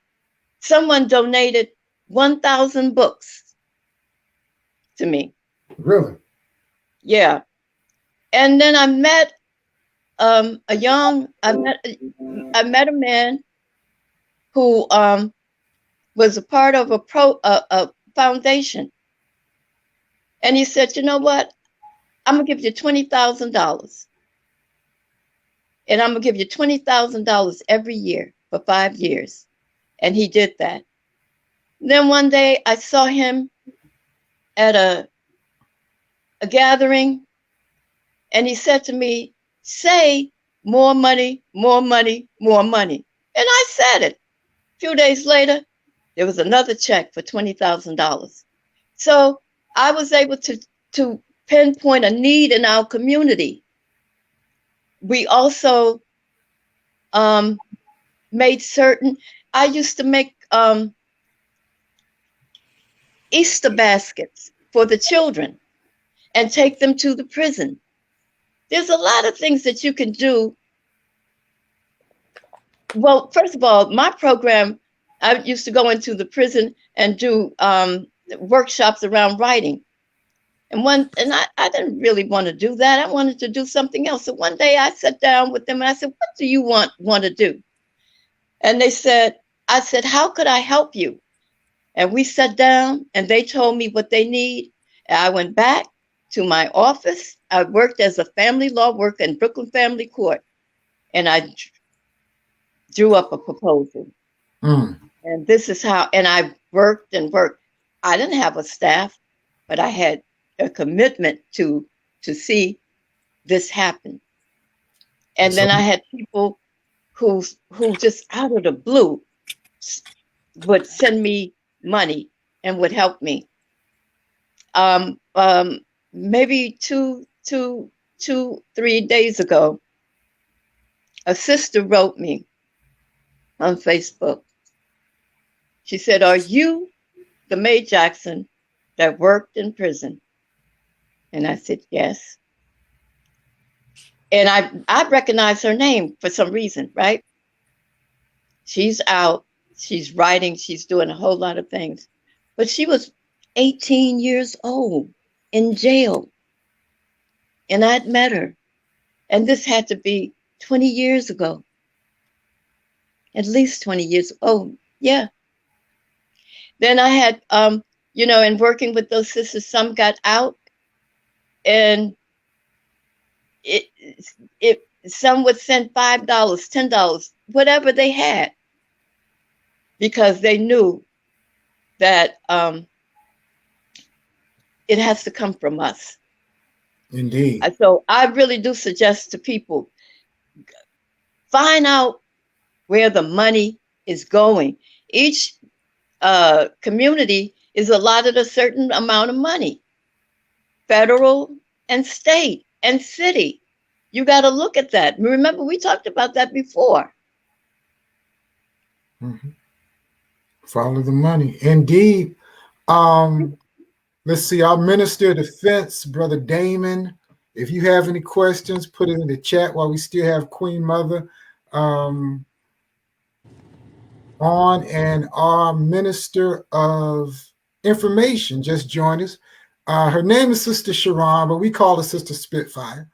someone donated 1,000 books to me. Really? Yeah. And then I met I met a man who was a part of a foundation. And he said, you know what? I'm going to give you $20,000. And I'm going to give you $20,000 every year for 5 years. And he did that. Then one day I saw him at a gathering, and he said to me, say more money, more money, more money. And I said it. A few days later, there was another check for $20,000. So I was able to pinpoint a need in our community. We also made certain, I used to make Easter baskets for the children and take them to the prison. There's a lot of things that you can do. Well, first of all, my program, I used to go into the prison and do workshops around writing. And I didn't really want to do that. I wanted to do something else. So one day I sat down with them and I said, what do you want to do? And I said, how could I help you? And we sat down and they told me what they need. And I went back to my office. I worked as a family law worker in Brooklyn Family Court. And I drew up a proposal. And this is how, and I worked and worked. I didn't have a staff, but I had a commitment to see this happen. And then I had people who just out of the blue would send me money and would help me. Maybe 3 days ago, a sister wrote me on Facebook. She said, are you the Mae Jackson that worked in prison? And I said, yes. And I recognized her name for some reason, right? She's out, she's writing, she's doing a whole lot of things. But she was 18 years old in jail. And I'd met her. And this had to be 20 years ago. At least 20 years. Oh, yeah. Then I had, in working with those sisters, some got out, and some would send $5, $10, whatever they had, because they knew that it has to come from us. Indeed. So I really do suggest to people, find out where the money is going. Each community is allotted a certain amount of money, federal and state and city. You got to look at that. Remember, we talked about that before. Mm-hmm. Follow the money. Indeed. Let's see, our Minister of Defense, Brother Damon. If you have any questions, put it in the chat while we still have Queen Mother on, and our Minister of Information just joined us. Her name is Sister Sharon, but we call her Sister Spitfire.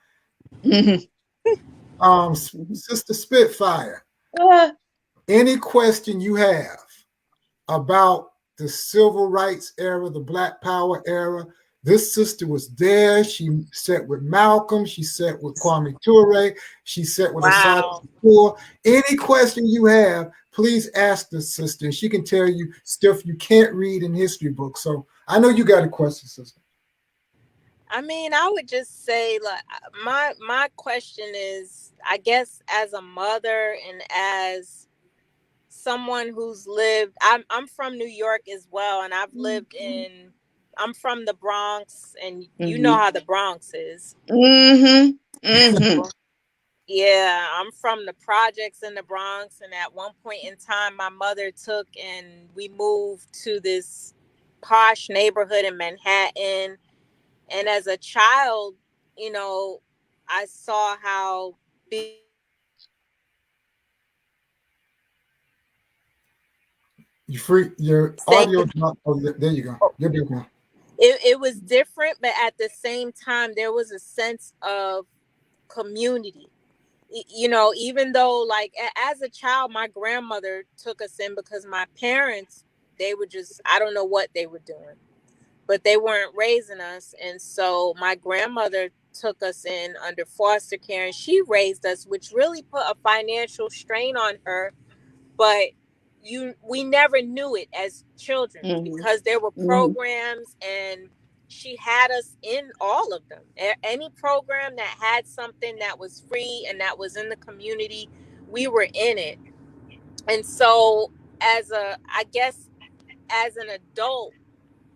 Sister Spitfire, any question you have about the civil rights era, the Black Power era, this sister was there. She sat with Malcolm. She sat with Kwame Ture. She sat with Assata Shakur. Any question you have, please ask the sister. She can tell you stuff you can't read in history books. So I know you got a question, sister. I mean, I would just say, like, my question is, I guess, as a mother and as someone who's lived, I'm from New York as well, and I've lived I'm from the Bronx, and you know how the Bronx is. Yeah, I'm from the projects in the Bronx, and at one point in time, my mother took and we moved to this posh neighborhood in Manhattan. And as a child, I saw how big. Your audio dropped. Oh, there you go. You're good now. It was different, but at the same time, there was a sense of community. Even though, like, as a child, my grandmother took us in because my parents, they were just, I don't know what they were doing, but they weren't raising us. And so my grandmother took us in under foster care, and she raised us, which really put a financial strain on her. But we never knew it as children because there were programs and she had us in all of them. Any program that had something that was free and that was in the community, we were in it. And so I guess as an adult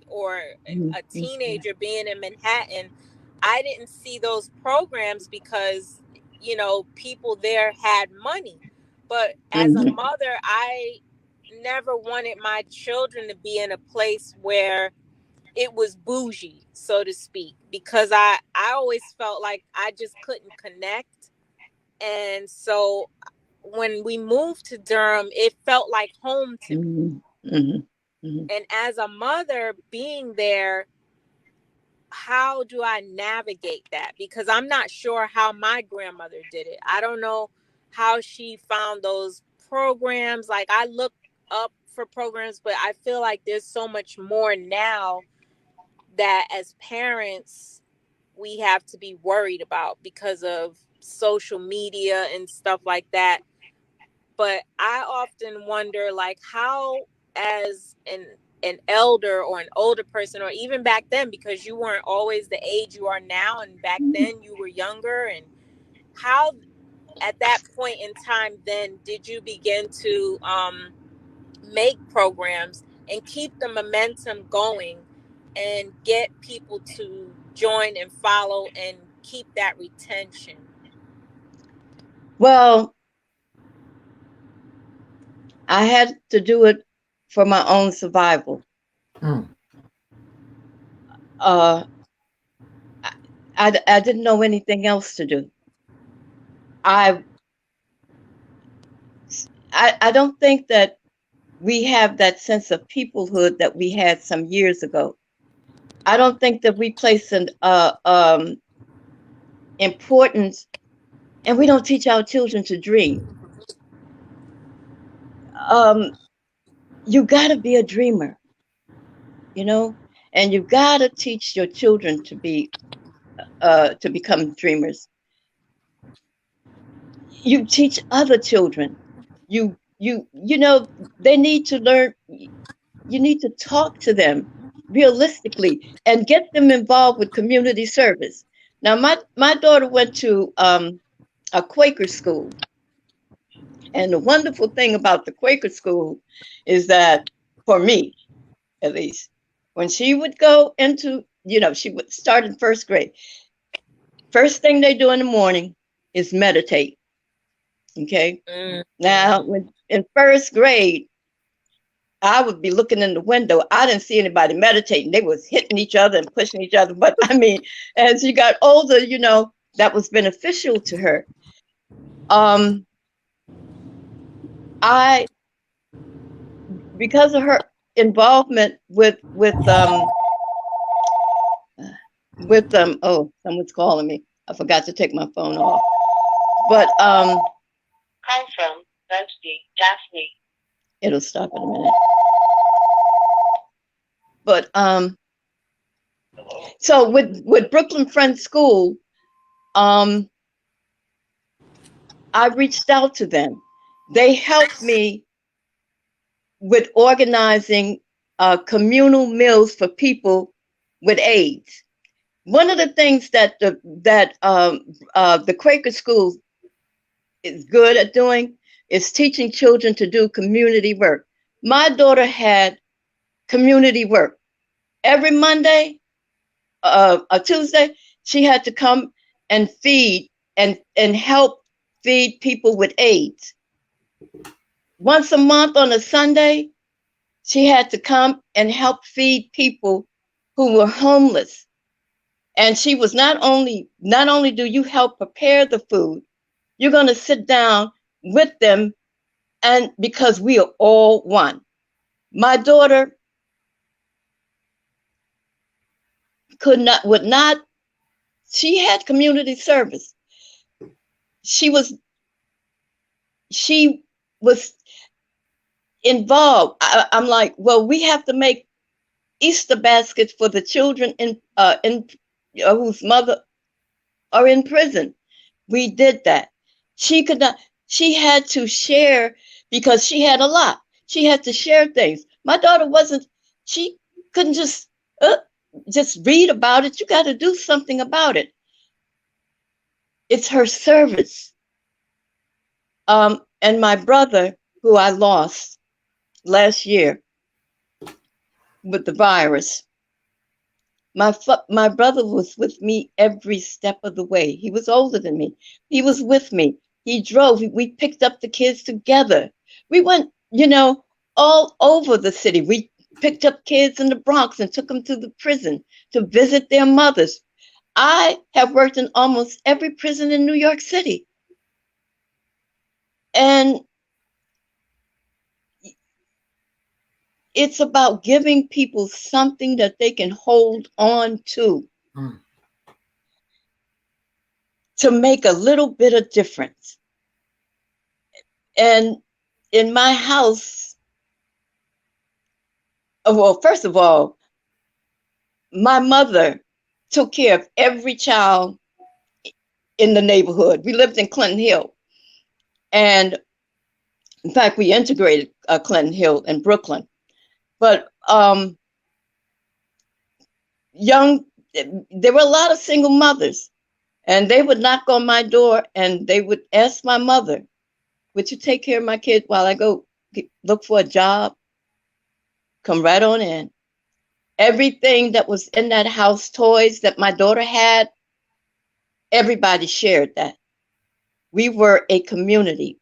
or a teenager being in Manhattan, I didn't see those programs because, you know, people there had money. But as a mother, I never wanted my children to be in a place where it was bougie, so to speak, because I always felt like I just couldn't connect. And so when we moved to Durham, it felt like home to me. And as a mother being there, how do I navigate that? Because I'm not sure how my grandmother did it. I don't know how she found those programs. Like, I look up for programs, but I feel like there's so much more now that as parents we have to be worried about because of social media and stuff like that. But I often wonder, like, how as an elder or an older person, or even back then, because you weren't always the age you are now, and back then you were younger, and how at that point in time then did you begin to make programs and keep the momentum going and get people to join and follow and keep that retention? Well, I had to do it for my own survival. I didn't know anything else to do. I don't think that we have that sense of peoplehood that we had some years ago. I don't think that we place an importance, and we don't teach our children to dream. You got to be a dreamer, you know, and you got to teach your children to become dreamers. You teach other children. You know, they need to learn. You need to talk to them realistically and get them involved with community service. Now, my daughter went to a Quaker school. And the wonderful thing about the Quaker school is that, for me, at least, when she would go into, you know, she would start in first grade. First thing they do in the morning is meditate. Okay. Now, when in first grade, I would be looking in the window. I didn't see anybody meditating. They was hitting each other and pushing each other. But I mean, as she got older, you know, that was beneficial to her. Because of her involvement with oh, someone's calling me. I forgot to take my phone off. But call from Daphne. It'll stop in a minute. But so with Brooklyn Friends School, I reached out to them. They helped me with organizing communal meals for people with AIDS. One of the things that the Quaker School is good at doing is teaching children to do community work. My daughter had community work. Every Monday, a Tuesday, she had to come and feed and help feed people with AIDS. Once a month on a Sunday, she had to come and help feed people who were homeless. And she was not only do you help prepare the food, you're going to sit down with them, and because we are all one. My daughter would not, she had community service. She was involved. I'm like, well, we have to make Easter baskets for the children whose mother are in prison. We did that. She could not. She had to share because she had a lot. She had to share things. My daughter wasn't. She couldn't just just read about it. You got to do something about it. It's her service. And my brother, who I lost last year with the virus, my brother was with me every step of the way. He was older than me. He was with me. He drove. We picked up the kids together. We went, all over the city. We picked up kids in the Bronx and took them to the prison to visit their mothers. I have worked in almost every prison in New York City. And it's about giving people something that they can hold on to make a little bit of difference. And in my house, well, first of all, my mother took care of every child in the neighborhood. We lived in Clinton Hill. And in fact, we integrated Clinton Hill and Brooklyn. But there were a lot of single mothers, and they would knock on my door and they would ask my mother, would you take care of my kid while I go look for a job? Come right on in. Everything that was in that house, toys that my daughter had, everybody shared that. We were a community.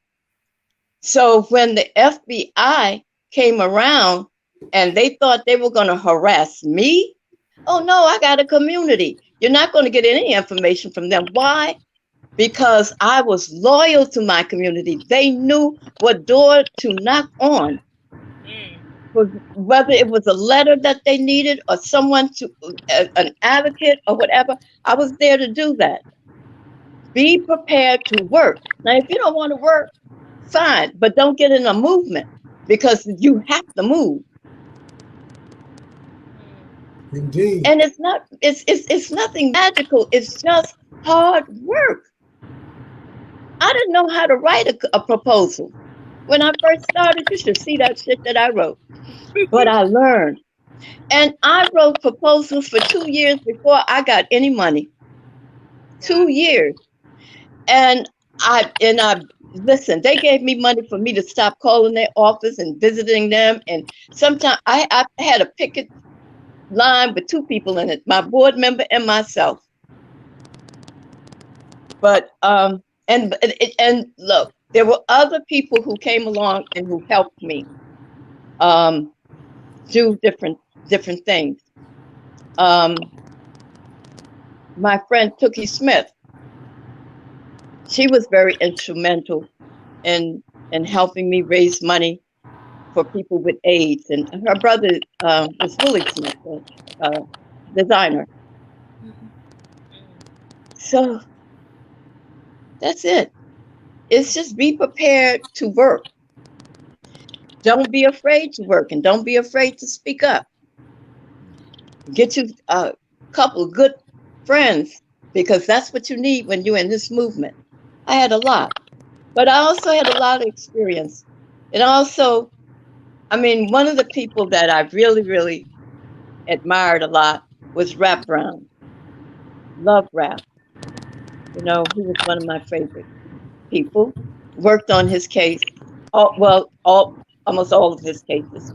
So when the FBI came around and they thought they were going to harass me, oh no, I got a community. You're not going to get any information from them. Why? Because I was loyal to my community. They knew what door to knock on. Whether it was a letter that they needed or someone an advocate or whatever, I was there to do that. Be prepared to work. Now, if you don't want to work, fine, but don't get in a movement because you have to move. Indeed. And it's nothing magical. It's just hard work. I didn't know how to write a proposal. When I first started, you should see that shit that I wrote. But I learned. And I wrote proposals for 2 years before I got any money. 2 years. And I listen, they gave me money for me to stop calling their office and visiting them. And sometimes I had a picket line with 2 people in it, my board member and myself. But and look, there were other people who came along and who helped me do different things. My friend Tookie Smith, she was very instrumental in helping me raise money for people with AIDS, and her brother was Willie Smith, designer. So that's it. It's just be prepared to work. Don't be afraid to work, and don't be afraid to speak up. Get you a couple of good friends, because that's what you need when you're in this movement. I had a lot, but I also had a lot of experience. And also, I mean, one of the people that I really, really admired a lot was Rap Brown. Love Rap. He was one of my favorite people. Worked on his case, almost all of his cases.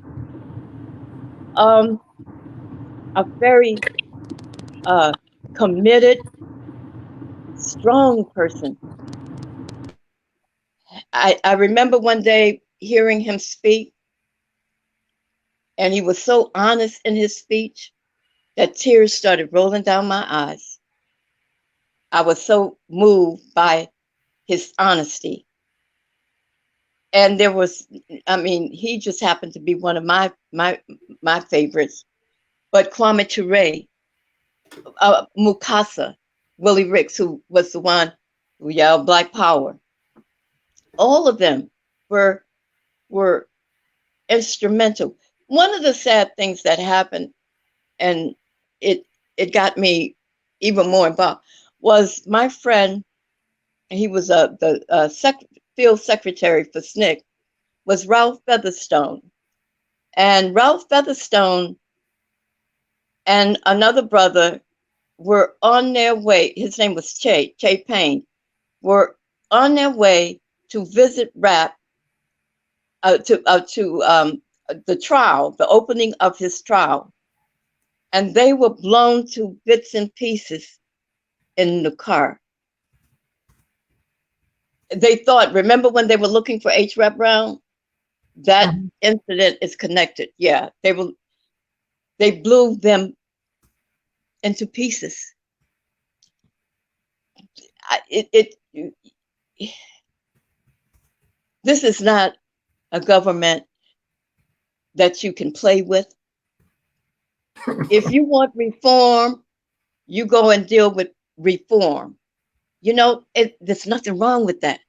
A very committed, strong person. I remember one day hearing him speak, and he was so honest in his speech that tears started rolling down my eyes. I was so moved by his honesty. And there was, he just happened to be one of my favorites. But Kwame Ture, Mukasa, Willie Ricks, who was the one who yelled Black Power. All of them were instrumental. One of the sad things that happened, and it got me even more involved, was my friend. He was the field secretary for SNCC, was Ralph Featherstone. And Ralph Featherstone and another brother were on their way. His name was Che Payne. Were on their way to visit Rap to the trial, the opening of his trial, and they were blown to bits and pieces in the car. They thought, remember when they were looking for H. Rap Brown? That incident is connected. Yeah, they blew them into pieces. This is not a government that you can play with. If you want reform, you go and deal with reform. You know, there's nothing wrong with that.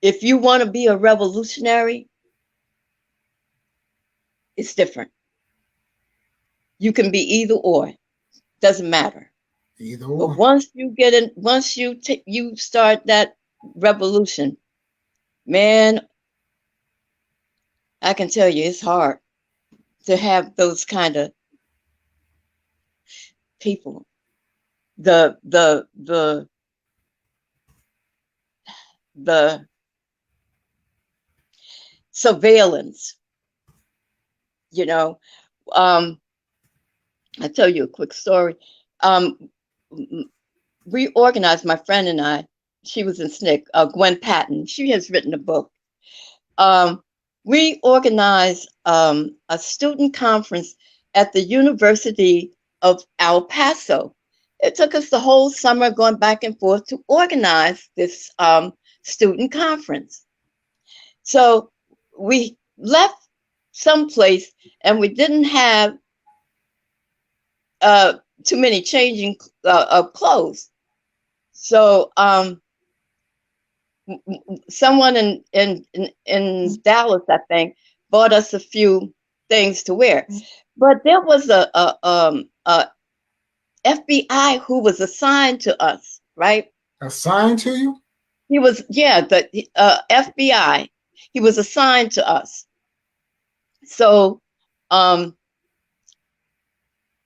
If you want to be a revolutionary, it's different. You can be either or. Doesn't matter. Either or. But once you get in, once you start that revolution, man, I can tell you it's hard to have those kind of people. The surveillance, you know. I tell you a quick story. We organized, my friend and I, she was in SNCC, Gwen Patton. She has written a book. We organized a student conference at the University of El Paso. It took us the whole summer going back and forth to organize this student conference. So we left someplace and we didn't have too many changing of clothes. So someone in Dallas, I think, bought us a few things to wear. But there was a FBI who was assigned to us, right? Assigned to you? He was, yeah, the FBI. He was assigned to us. So I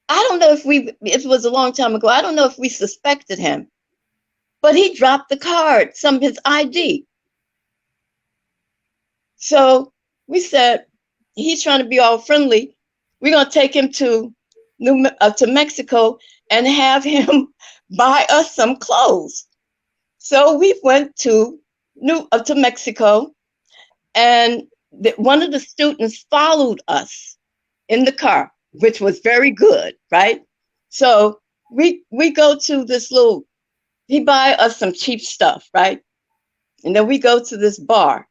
don't know if it was a long time ago. I don't know if we suspected him, but he dropped the card, his ID. So we said, he's trying to be all friendly. We're going to take him to Mexico and have him buy us some clothes. So we went to Mexico, and one of the students followed us in the car, which was very good, right? So we go to this he buy us some cheap stuff, right? And then we go to this bar.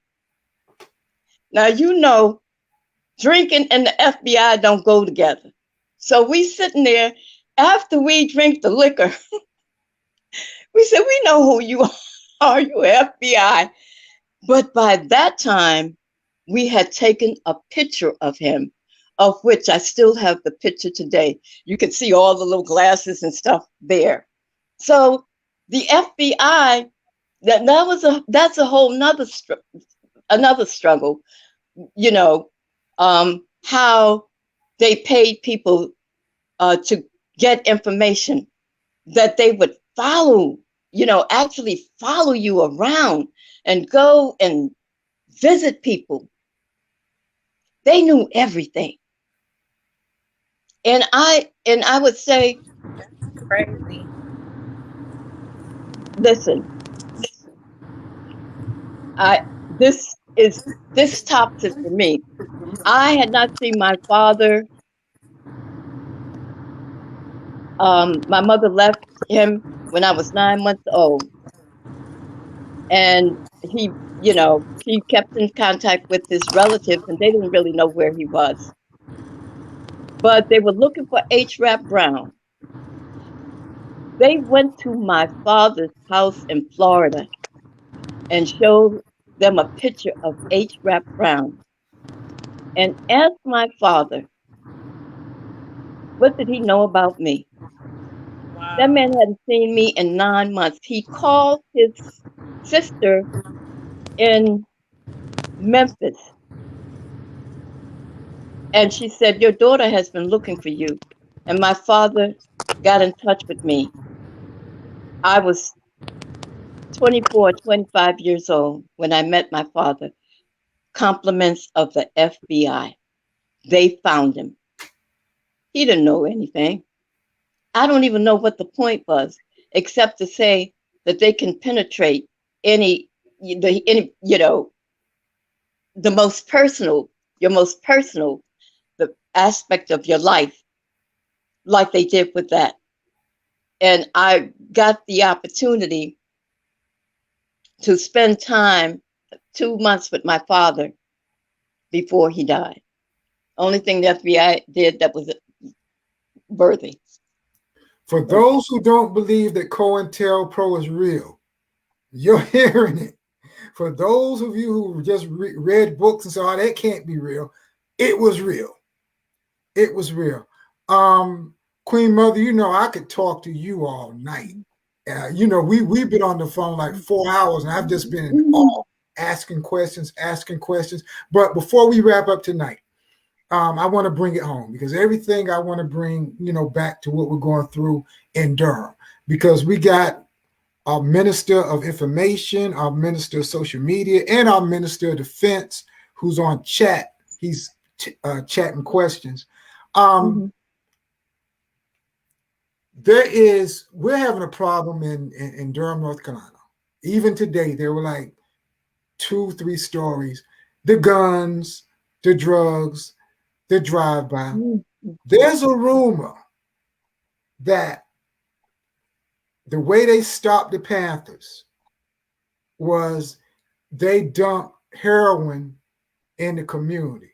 Now, you know, drinking and the FBI don't go together. So we sitting there, after we drink the liquor, we said, we know who you are, you FBI. But by that time, we had taken a picture of him, of which I still have the picture today. You can see all the little glasses and stuff there. So the FBI, that's a whole another struggle, you know, how they paid people to get information that they would follow, you know, actually follow you around and go and visit people. They knew everything. And I would say, Crazy. listen, this tops it for me. I had not seen my father. My mother left him when I was 9 months old. And he, you know, he kept in contact with his relatives and they didn't really know where he was. But they were looking for H. Rap Brown. They went to my father's house in Florida and showed them a picture of H. Rap Brown and asked my father, what did he know about me? Wow. That man hadn't seen me in 9 months. He called his sister in Memphis And she said, your daughter has been looking for you. And my father got in touch with me. I was 24, 25 years old when I met my father. Compliments of the FBI. They found him. He didn't know anything. I don't even know what the point was, except to say that they can penetrate any, the most personal, your most personal, the aspect of your life, like they did with that. And I got the opportunity to spend time 2 months with my father before he died. Only thing the FBI did that was worthy. For those who don't believe that COINTELPRO is real, you're hearing it. For those of you who just read books and said, oh, that can't be real, it was real. It was real. Queen Mother, you know, I could talk to you all night. You know, we've been on the phone like 4 hours, and I've just been in awe, asking questions. But before we wrap up tonight, I want to bring it home, because everything I want to bring, back to what we're going through in Durham, because we got our Minister of Information, our Minister of Social Media, and our Minister of Defense, who's on chat. He's chatting questions. We're having a problem in Durham, North Carolina. Even today, there were like 2-3 stories: the guns, the drugs, the drive-by. There's a rumor that the way they stopped the Panthers was they dumped heroin in the community.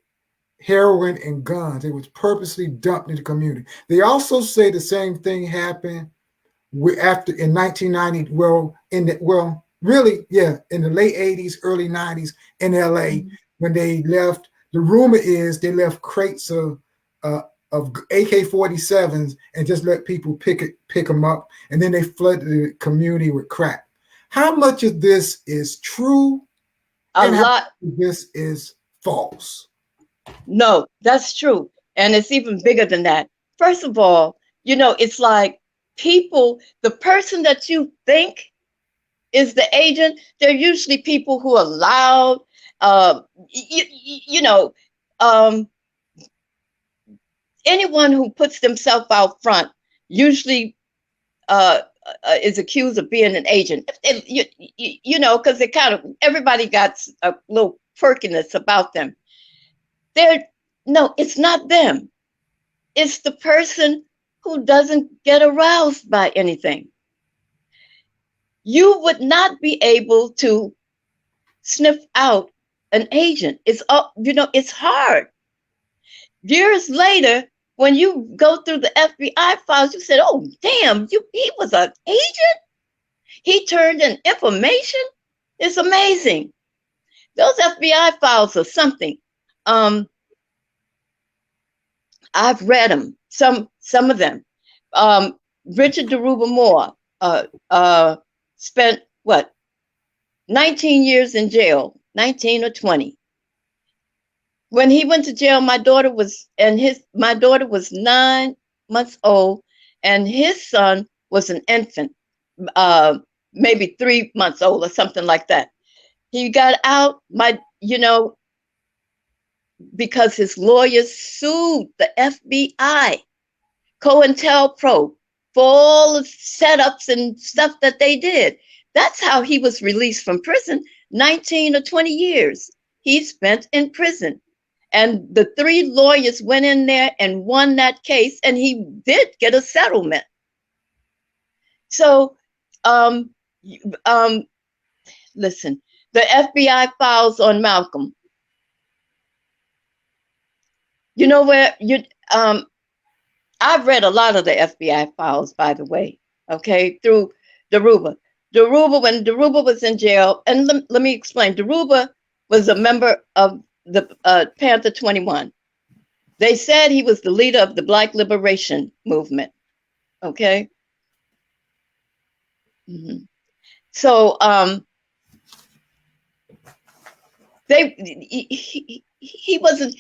Heroin and guns. It was purposely dumped in the community. They also say the same thing happened in 1990. In the late 80s, early 90s in LA, when they left. The rumor is they left crates of AK-47s and just let people pick them up, and then they flooded the community with crack. How much of this is true? A lot. How much of this is false? No, that's true. And it's even bigger than that. First of all, it's like the person that you think is the agent, they're usually people who are loud, anyone who puts themselves out front usually is accused of being an agent. Because everybody got a little quirkiness about them. No, it's not them. It's the person who doesn't get aroused by anything. You would not be able to sniff out an agent. It's hard. Years later, when you go through the FBI files, you said, oh, damn, he was an agent? He turned in information? It's amazing. Those FBI files are something. I've read them, some of them. Richard Deruba Moore spent 19 years in jail, 19 or 20. When he went to jail, my daughter was 9 months old, and his son was an infant, maybe 3 months old or something like that. He got out, because his lawyers sued the FBI, COINTELPRO, for all the setups and stuff that they did. That's how he was released from prison. 19 or 20 years he spent in prison. And the 3 lawyers went in there and won that case, and he did get a settlement. So, listen, the FBI files on Malcolm. I've read a lot of the FBI files, by the way, okay, through Deruba. When Deruba was in jail, and let me explain, Deruba was a member of the Panther 21. They said he was the leader of the Black Liberation Movement, okay? So, he wasn't,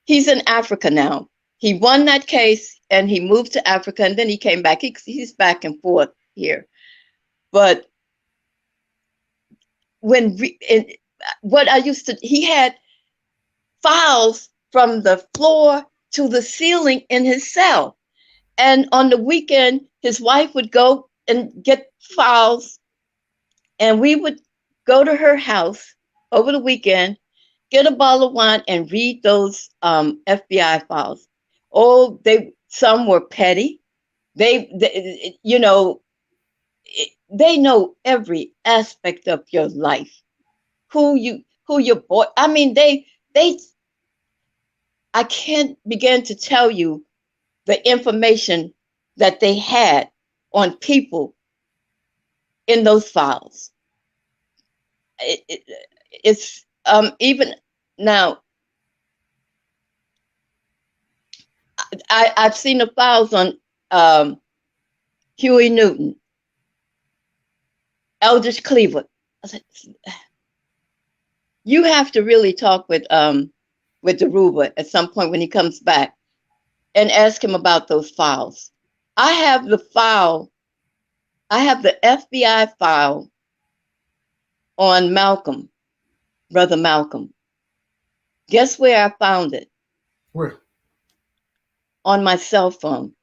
He's in Africa now. He won that case and he moved to Africa, and then he came back. He's back and forth here. But he had files from the floor to the ceiling in his cell. And on the weekend, his wife would go and get files, and we would go to her house over the weekend, get a bottle of wine, and read those FBI files. Oh, some were petty. They know every aspect of your life. Who your boy. I mean, I can't begin to tell you the information that they had on people in those files. It's even now. I've seen the files on Huey Newton, Eldridge Cleaver. I said, you have to really talk with Dhoruba at some point when he comes back and ask him about those files. I have the FBI file on Malcolm, Brother Malcolm. Guess where I found it? Where? On my cell phone.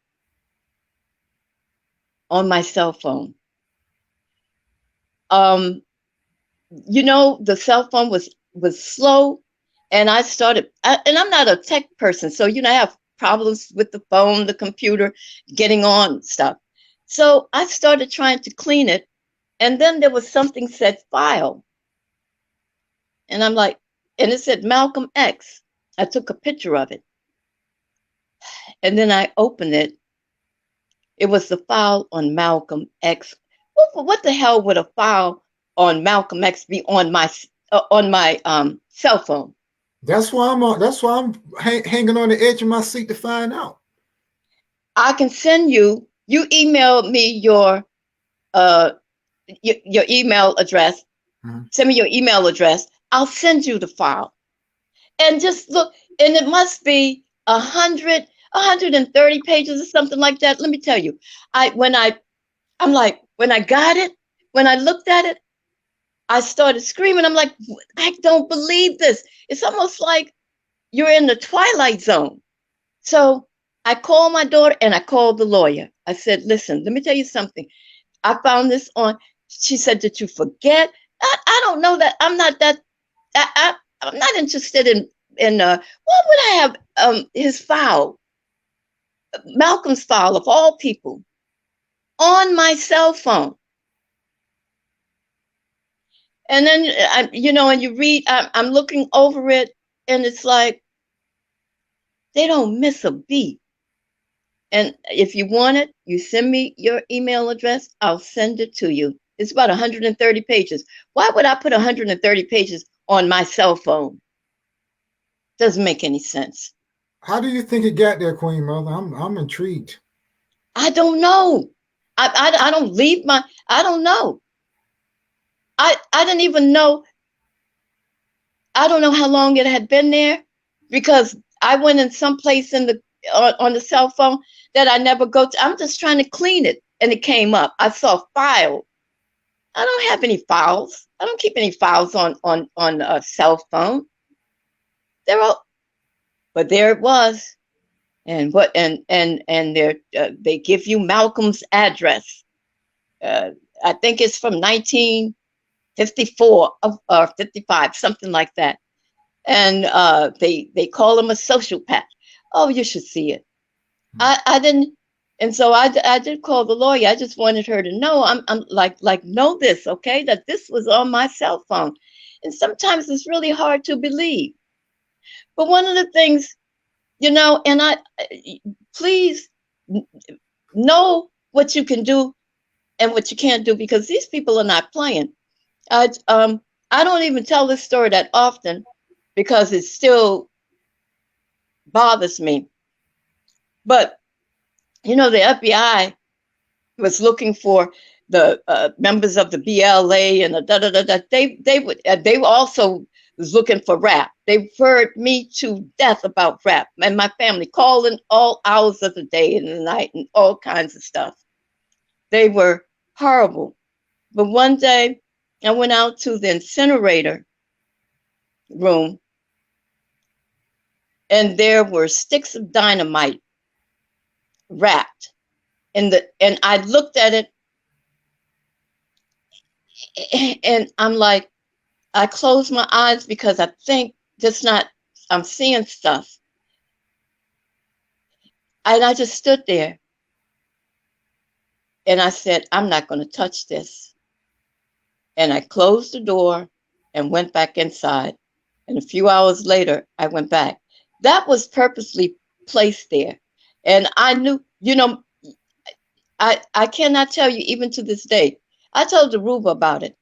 On my cell phone. The cell phone was slow, and I started, and I'm not a tech person, so I have problems with the phone, the computer, getting on stuff. So I started trying to clean it, and then there was something said file. And I'm like, and it said Malcolm X. I took a picture of it. And then I opened it. It was the file on Malcolm X. What the hell would a file on Malcolm X be on my cell phone? That's why I'm hanging on the edge of my seat to find out. I can send you. You email me your email address. Mm-hmm. Send me your email address. I'll send you the file, and just look. And it must be 130 pages or something like that. Let me tell you, when I got it, when I looked at it, I started screaming. I'm like, I don't believe this. It's almost like you're in the Twilight Zone. So I called my daughter and I called the lawyer. I said, listen, let me tell you something. I found this on. She said, did you forget? I don't know that. I'm not that. I'm not interested in what would I have his file, Malcolm's file of all people, on my cell phone. And then, and you read, I'm looking over it, and it's like, they don't miss a beat. And if you want it, you send me your email address, I'll send it to you. It's about 130 pages. Why would I put 130 pages on my cell phone? Doesn't make any sense. How do you think it got there, Queen Mother? I'm intrigued. I don't know. I don't leave I don't know. I didn't even know. I don't know how long it had been there, because I went in some place on the cell phone that I never go to. I'm just trying to clean it, and it came up. I saw file. I don't have any files. I don't keep any files on a cell phone. But there it was, and they give you Malcolm's address. I think it's from 1954 or 55, something like that. And they call him a sociopath. Oh, you should see it. I didn't, and so I did call the lawyer. I just wanted her to know. I'm like know this, okay? That this was on my cell phone, and sometimes it's really hard to believe. But one of the things, and please know what you can do and what you can't do, because these people are not playing. I don't even tell this story that often because it still bothers me. But, the FBI was looking for the members of the BLA and the They also was looking for rap. They worried me to death about rap, and my family calling all hours of the day and the night and all kinds of stuff. They were horrible. But one day I went out to the incinerator room, and there were sticks of dynamite wrapped in the, and I looked at it, and I'm like, I closed my eyes because I think just not, I'm seeing stuff. And I just stood there and I said, I'm not going to touch this. And I closed the door and went back inside. And a few hours later, I went back. That was purposely placed there. And I knew, I cannot tell you, even to this day, I told Deruba about it.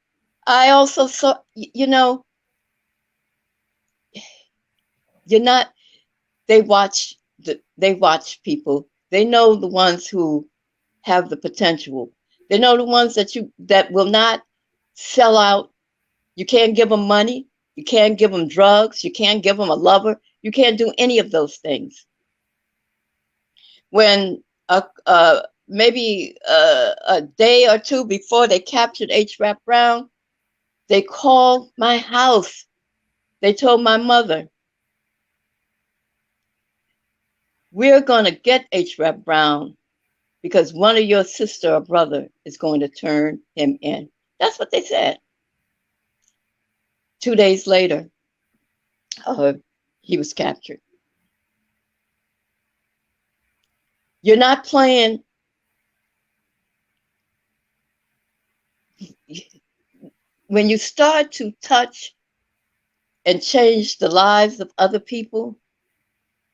I also saw, they watch people. They know the ones who have the potential. They know the ones that will not sell out. You can't give them money. You can't give them drugs. You can't give them a lover. You can't do any of those things. When maybe a day or two before they captured H. Rap Brown, they called my house. They told my mother, we're going to get H. Rap Brown because one of your sister or brother is going to turn him in. That's what they said. 2 days later, he was captured. You're not playing. When you start to touch and change the lives of other people,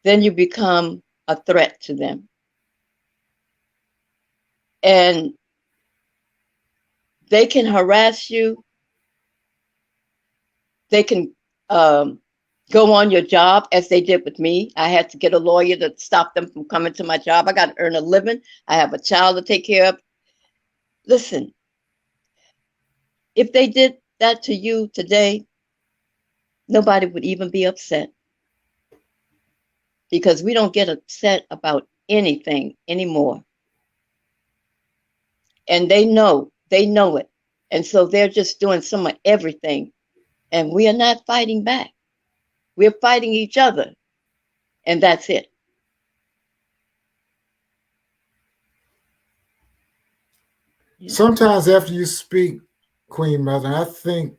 then you become a threat to them. And they can harass you. They can go on your job, as they did with me. I had to get a lawyer to stop them from coming to my job. I got to earn a living. I have a child to take care of. Listen, if they did that to you today, nobody would even be upset, because we don't get upset about anything anymore. And they know it. And so they're just doing some of everything. And we are not fighting back. We're fighting each other. And that's it. Sometimes after you speak, Queen Mother, I think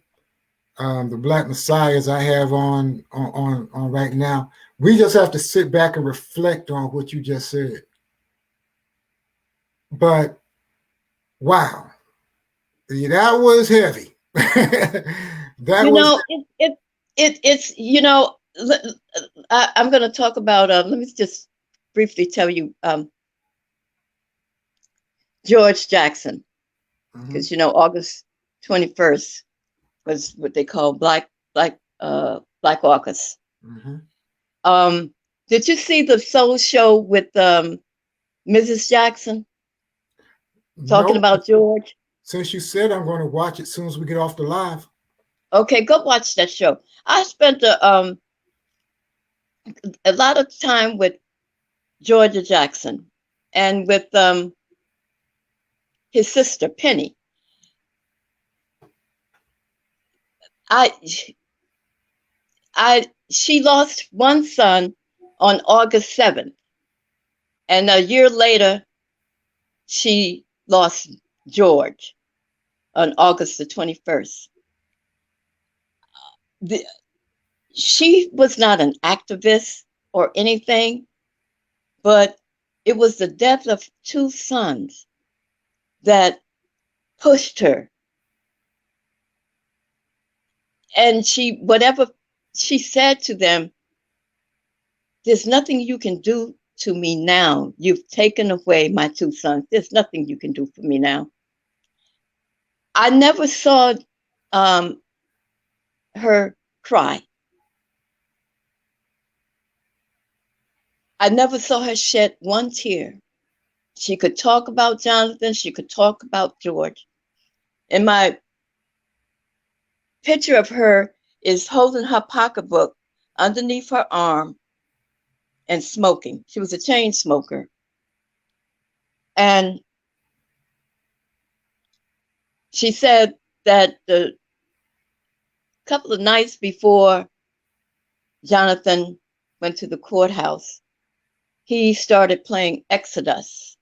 the Black Messiahs I have on right now, we just have to sit back and reflect on what you just said. But wow, that was heavy. It's I'm going to talk about. Let me just briefly tell you, George Jackson, because August 21st was what they call Black August. Did you see the Soul Show with Mrs. Jackson talking about George? Since you said, I'm going to watch it as soon as we get off the live. Okay, go watch that show. I spent a lot of time with Georgia Jackson and with his sister Penny. She lost one son on August 7th, and a year later, she lost George on August the 21st. She was not an activist or anything, but it was the death of two sons that pushed her. And whatever she said to them, there's nothing you can do to me now. You've taken away my two sons. There's nothing you can do for me now. I never saw her cry. I never saw her shed one tear. She could talk about Jonathan. She could talk about George. And my picture of her is holding her pocketbook underneath her arm and smoking. She was a chain smoker. And she said that the couple of nights before Jonathan went to the courthouse, he started playing Exodus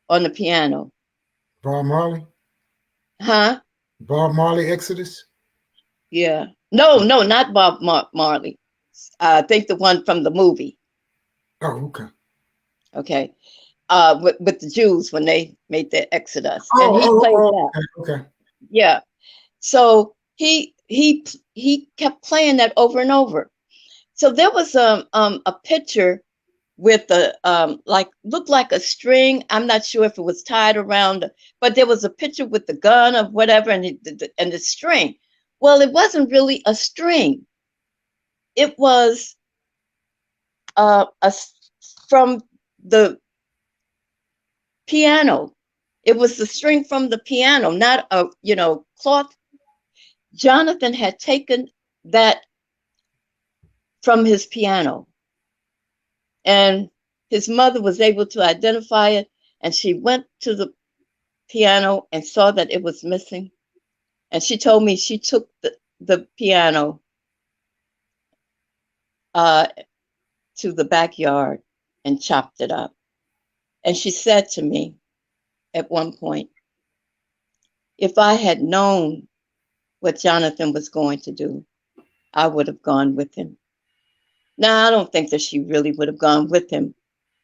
on the piano. Bob Marley? Huh? Bob Marley Exodus? Yeah. No, not Bob Marley. I think the one from the movie. Oh, okay. Okay. With the Jews when they made their Exodus. And he Oh, played oh, that. okay. Yeah. So he kept playing that over and over. So there was a picture with a like looked like a string. I'm not sure if it was tied around, but there was a picture with the gun or whatever, and the string. Well, it wasn't really a string. It was from the piano. It was the string from the piano, not a cloth. Jonathan had taken that from his piano, and his mother was able to identify it, and she went to the piano and saw that it was missing. And she told me she took the piano to the backyard and chopped it up. And she said to me at one point, if I had known what Jonathan was going to do, I would have gone with him. Now, I don't think that she really would have gone with him,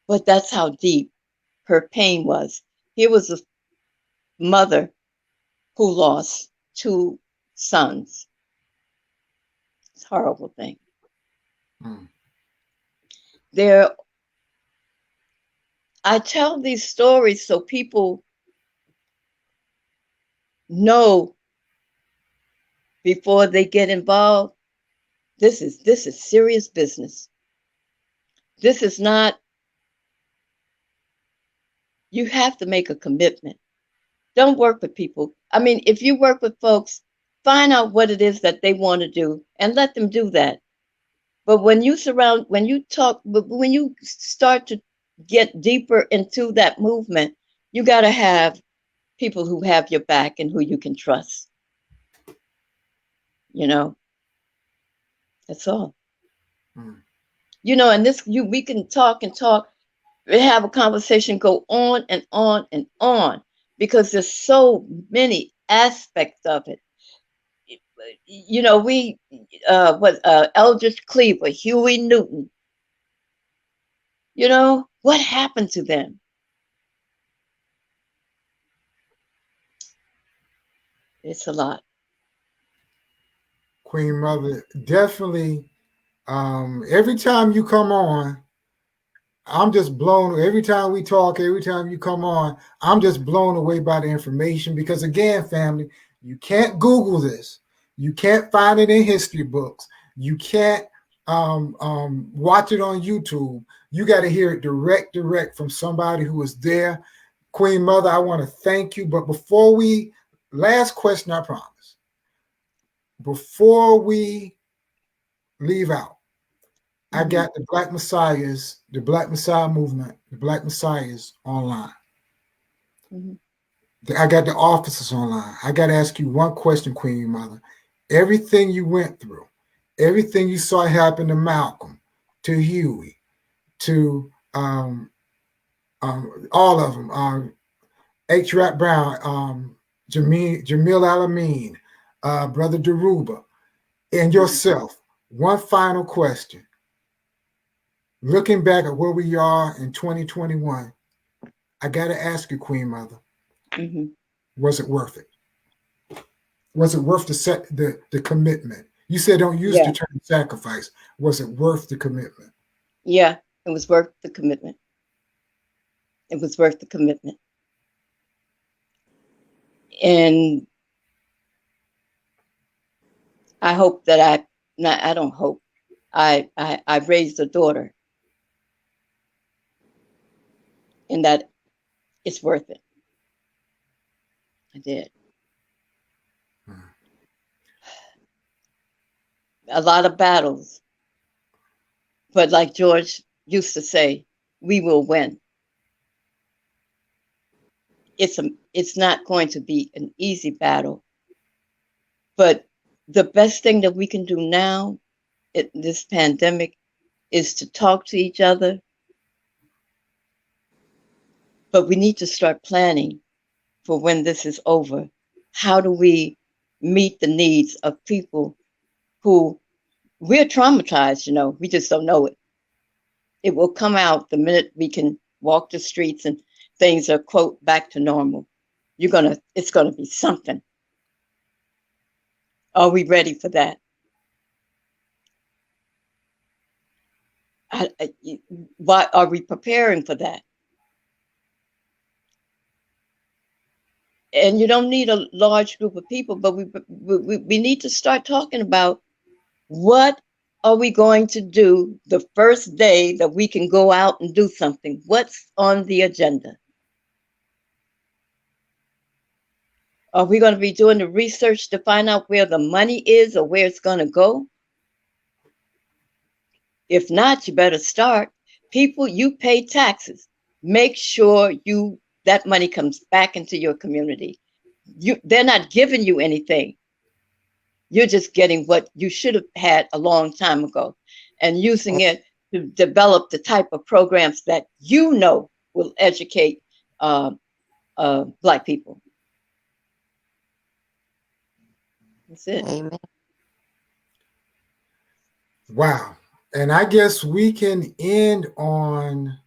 but that's how deep her pain was. Here was a mother who lost 2 sons. It's a horrible thing. I tell these stories so people know before they get involved. This is serious business. This is not, you have to make a commitment. Don't work with people. I mean, if you work with folks, find out what it is that they want to do and let them do that. But when you start to get deeper into that movement, you got to have people who have your back and who you can trust. That's all. And we can talk and talk, have a conversation, go on and on and on, because there's so many aspects of it. Eldridge Cleaver, Huey Newton, what happened to them? It's a lot. Queen Mother, definitely. Every time you come on, I'm just blown. Every time we talk, every time you come on, I'm just blown away by the information. Because again, family, you can't Google this. You can't find it in history books. You can't watch it on YouTube. You got to hear it direct from somebody who was there. Queen Mother, I want to thank you. But last question, I promise. Before we leave out, I got the Black Messiahs, the Black Messiah movement, the Black Messiahs online. I got the officers online. I got to ask you one question, Queen Mother. Everything you went through, everything you saw happen to Malcolm, to Huey, to all of them, H. Rap Brown, Jamil Alameen, Brother Deruba, and yourself. One final question. Looking back at where we are in 2021, I got to ask you, Queen Mother, was it worth it? Was it worth the commitment? You said don't use the term sacrifice. Was it worth the commitment? Yeah, it was worth the commitment. It was worth the commitment. And I hope that I don't hope. I raised a daughter, and that it's worth it. I did. A lot of battles, But like George used to say, we will win. It's not going to be an easy battle, but the best thing that we can do now in this pandemic is to talk to each other. But we need to start planning for when this is over. How do we meet the needs of people who we're traumatized, you know, we just don't know it. It will come out the minute we can walk the streets and things are, quote, back to normal. It's gonna be something. Are we ready for that? Why are we preparing for that? And you don't need a large group of people, but we need to start talking about what are we going to do the first day that we can go out and do something? What's on the agenda? Are we going to be doing the research to find out where the money is or where it's going to go? If not, you better start. People, you pay taxes. Make sure that money comes back into your community. They're not giving you anything. You're just getting what you should have had a long time ago and using it to develop the type of programs that you know will educate Black people. That's it. Amen. Wow. And I guess we can end on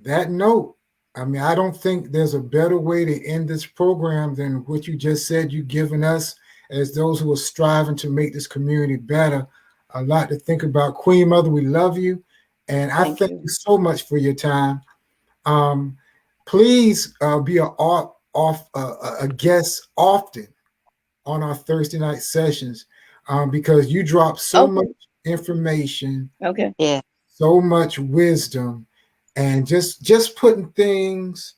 that note. I mean, I don't think there's a better way to end this program than what you just said. You've given us, as those who are striving to make this community better, a lot to think about. Queen Mother, we love you. And I thank you so much for your time. Please be a guest often on our Thursday night sessions because you drop so much information, Yeah, so much wisdom, and just putting things.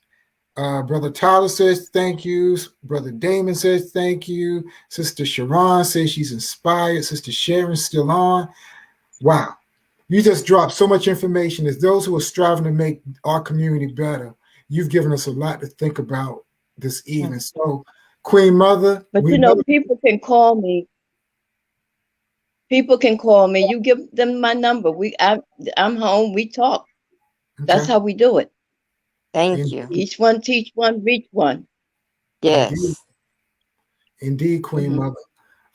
Brother Tyler says thank you. Brother Damon says thank you. Sister Sharon says she's inspired. Sister Sharon's still on. Wow. You just dropped so much information. As those who are striving to make our community better, you've given us a lot to think about this evening. So, Queen Mother. But you know, people can call me. People can call me. You give them my number. I'm home. We talk. Okay. That's how we do it. Thank you. Each one teach one, reach one. Yes. Indeed, Queen Mother.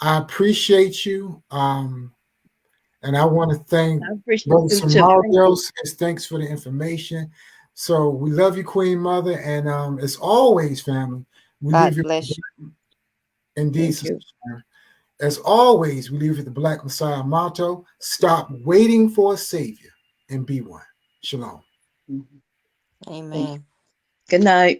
I appreciate you. And I want to thank Brother Samario. Says thanks for the information. So we love you, Queen Mother. And as always, family, we God bless you. Indeed, as always, we leave with the Black Messiah motto: stop waiting for a savior and be one. Shalom. Amen. Good night.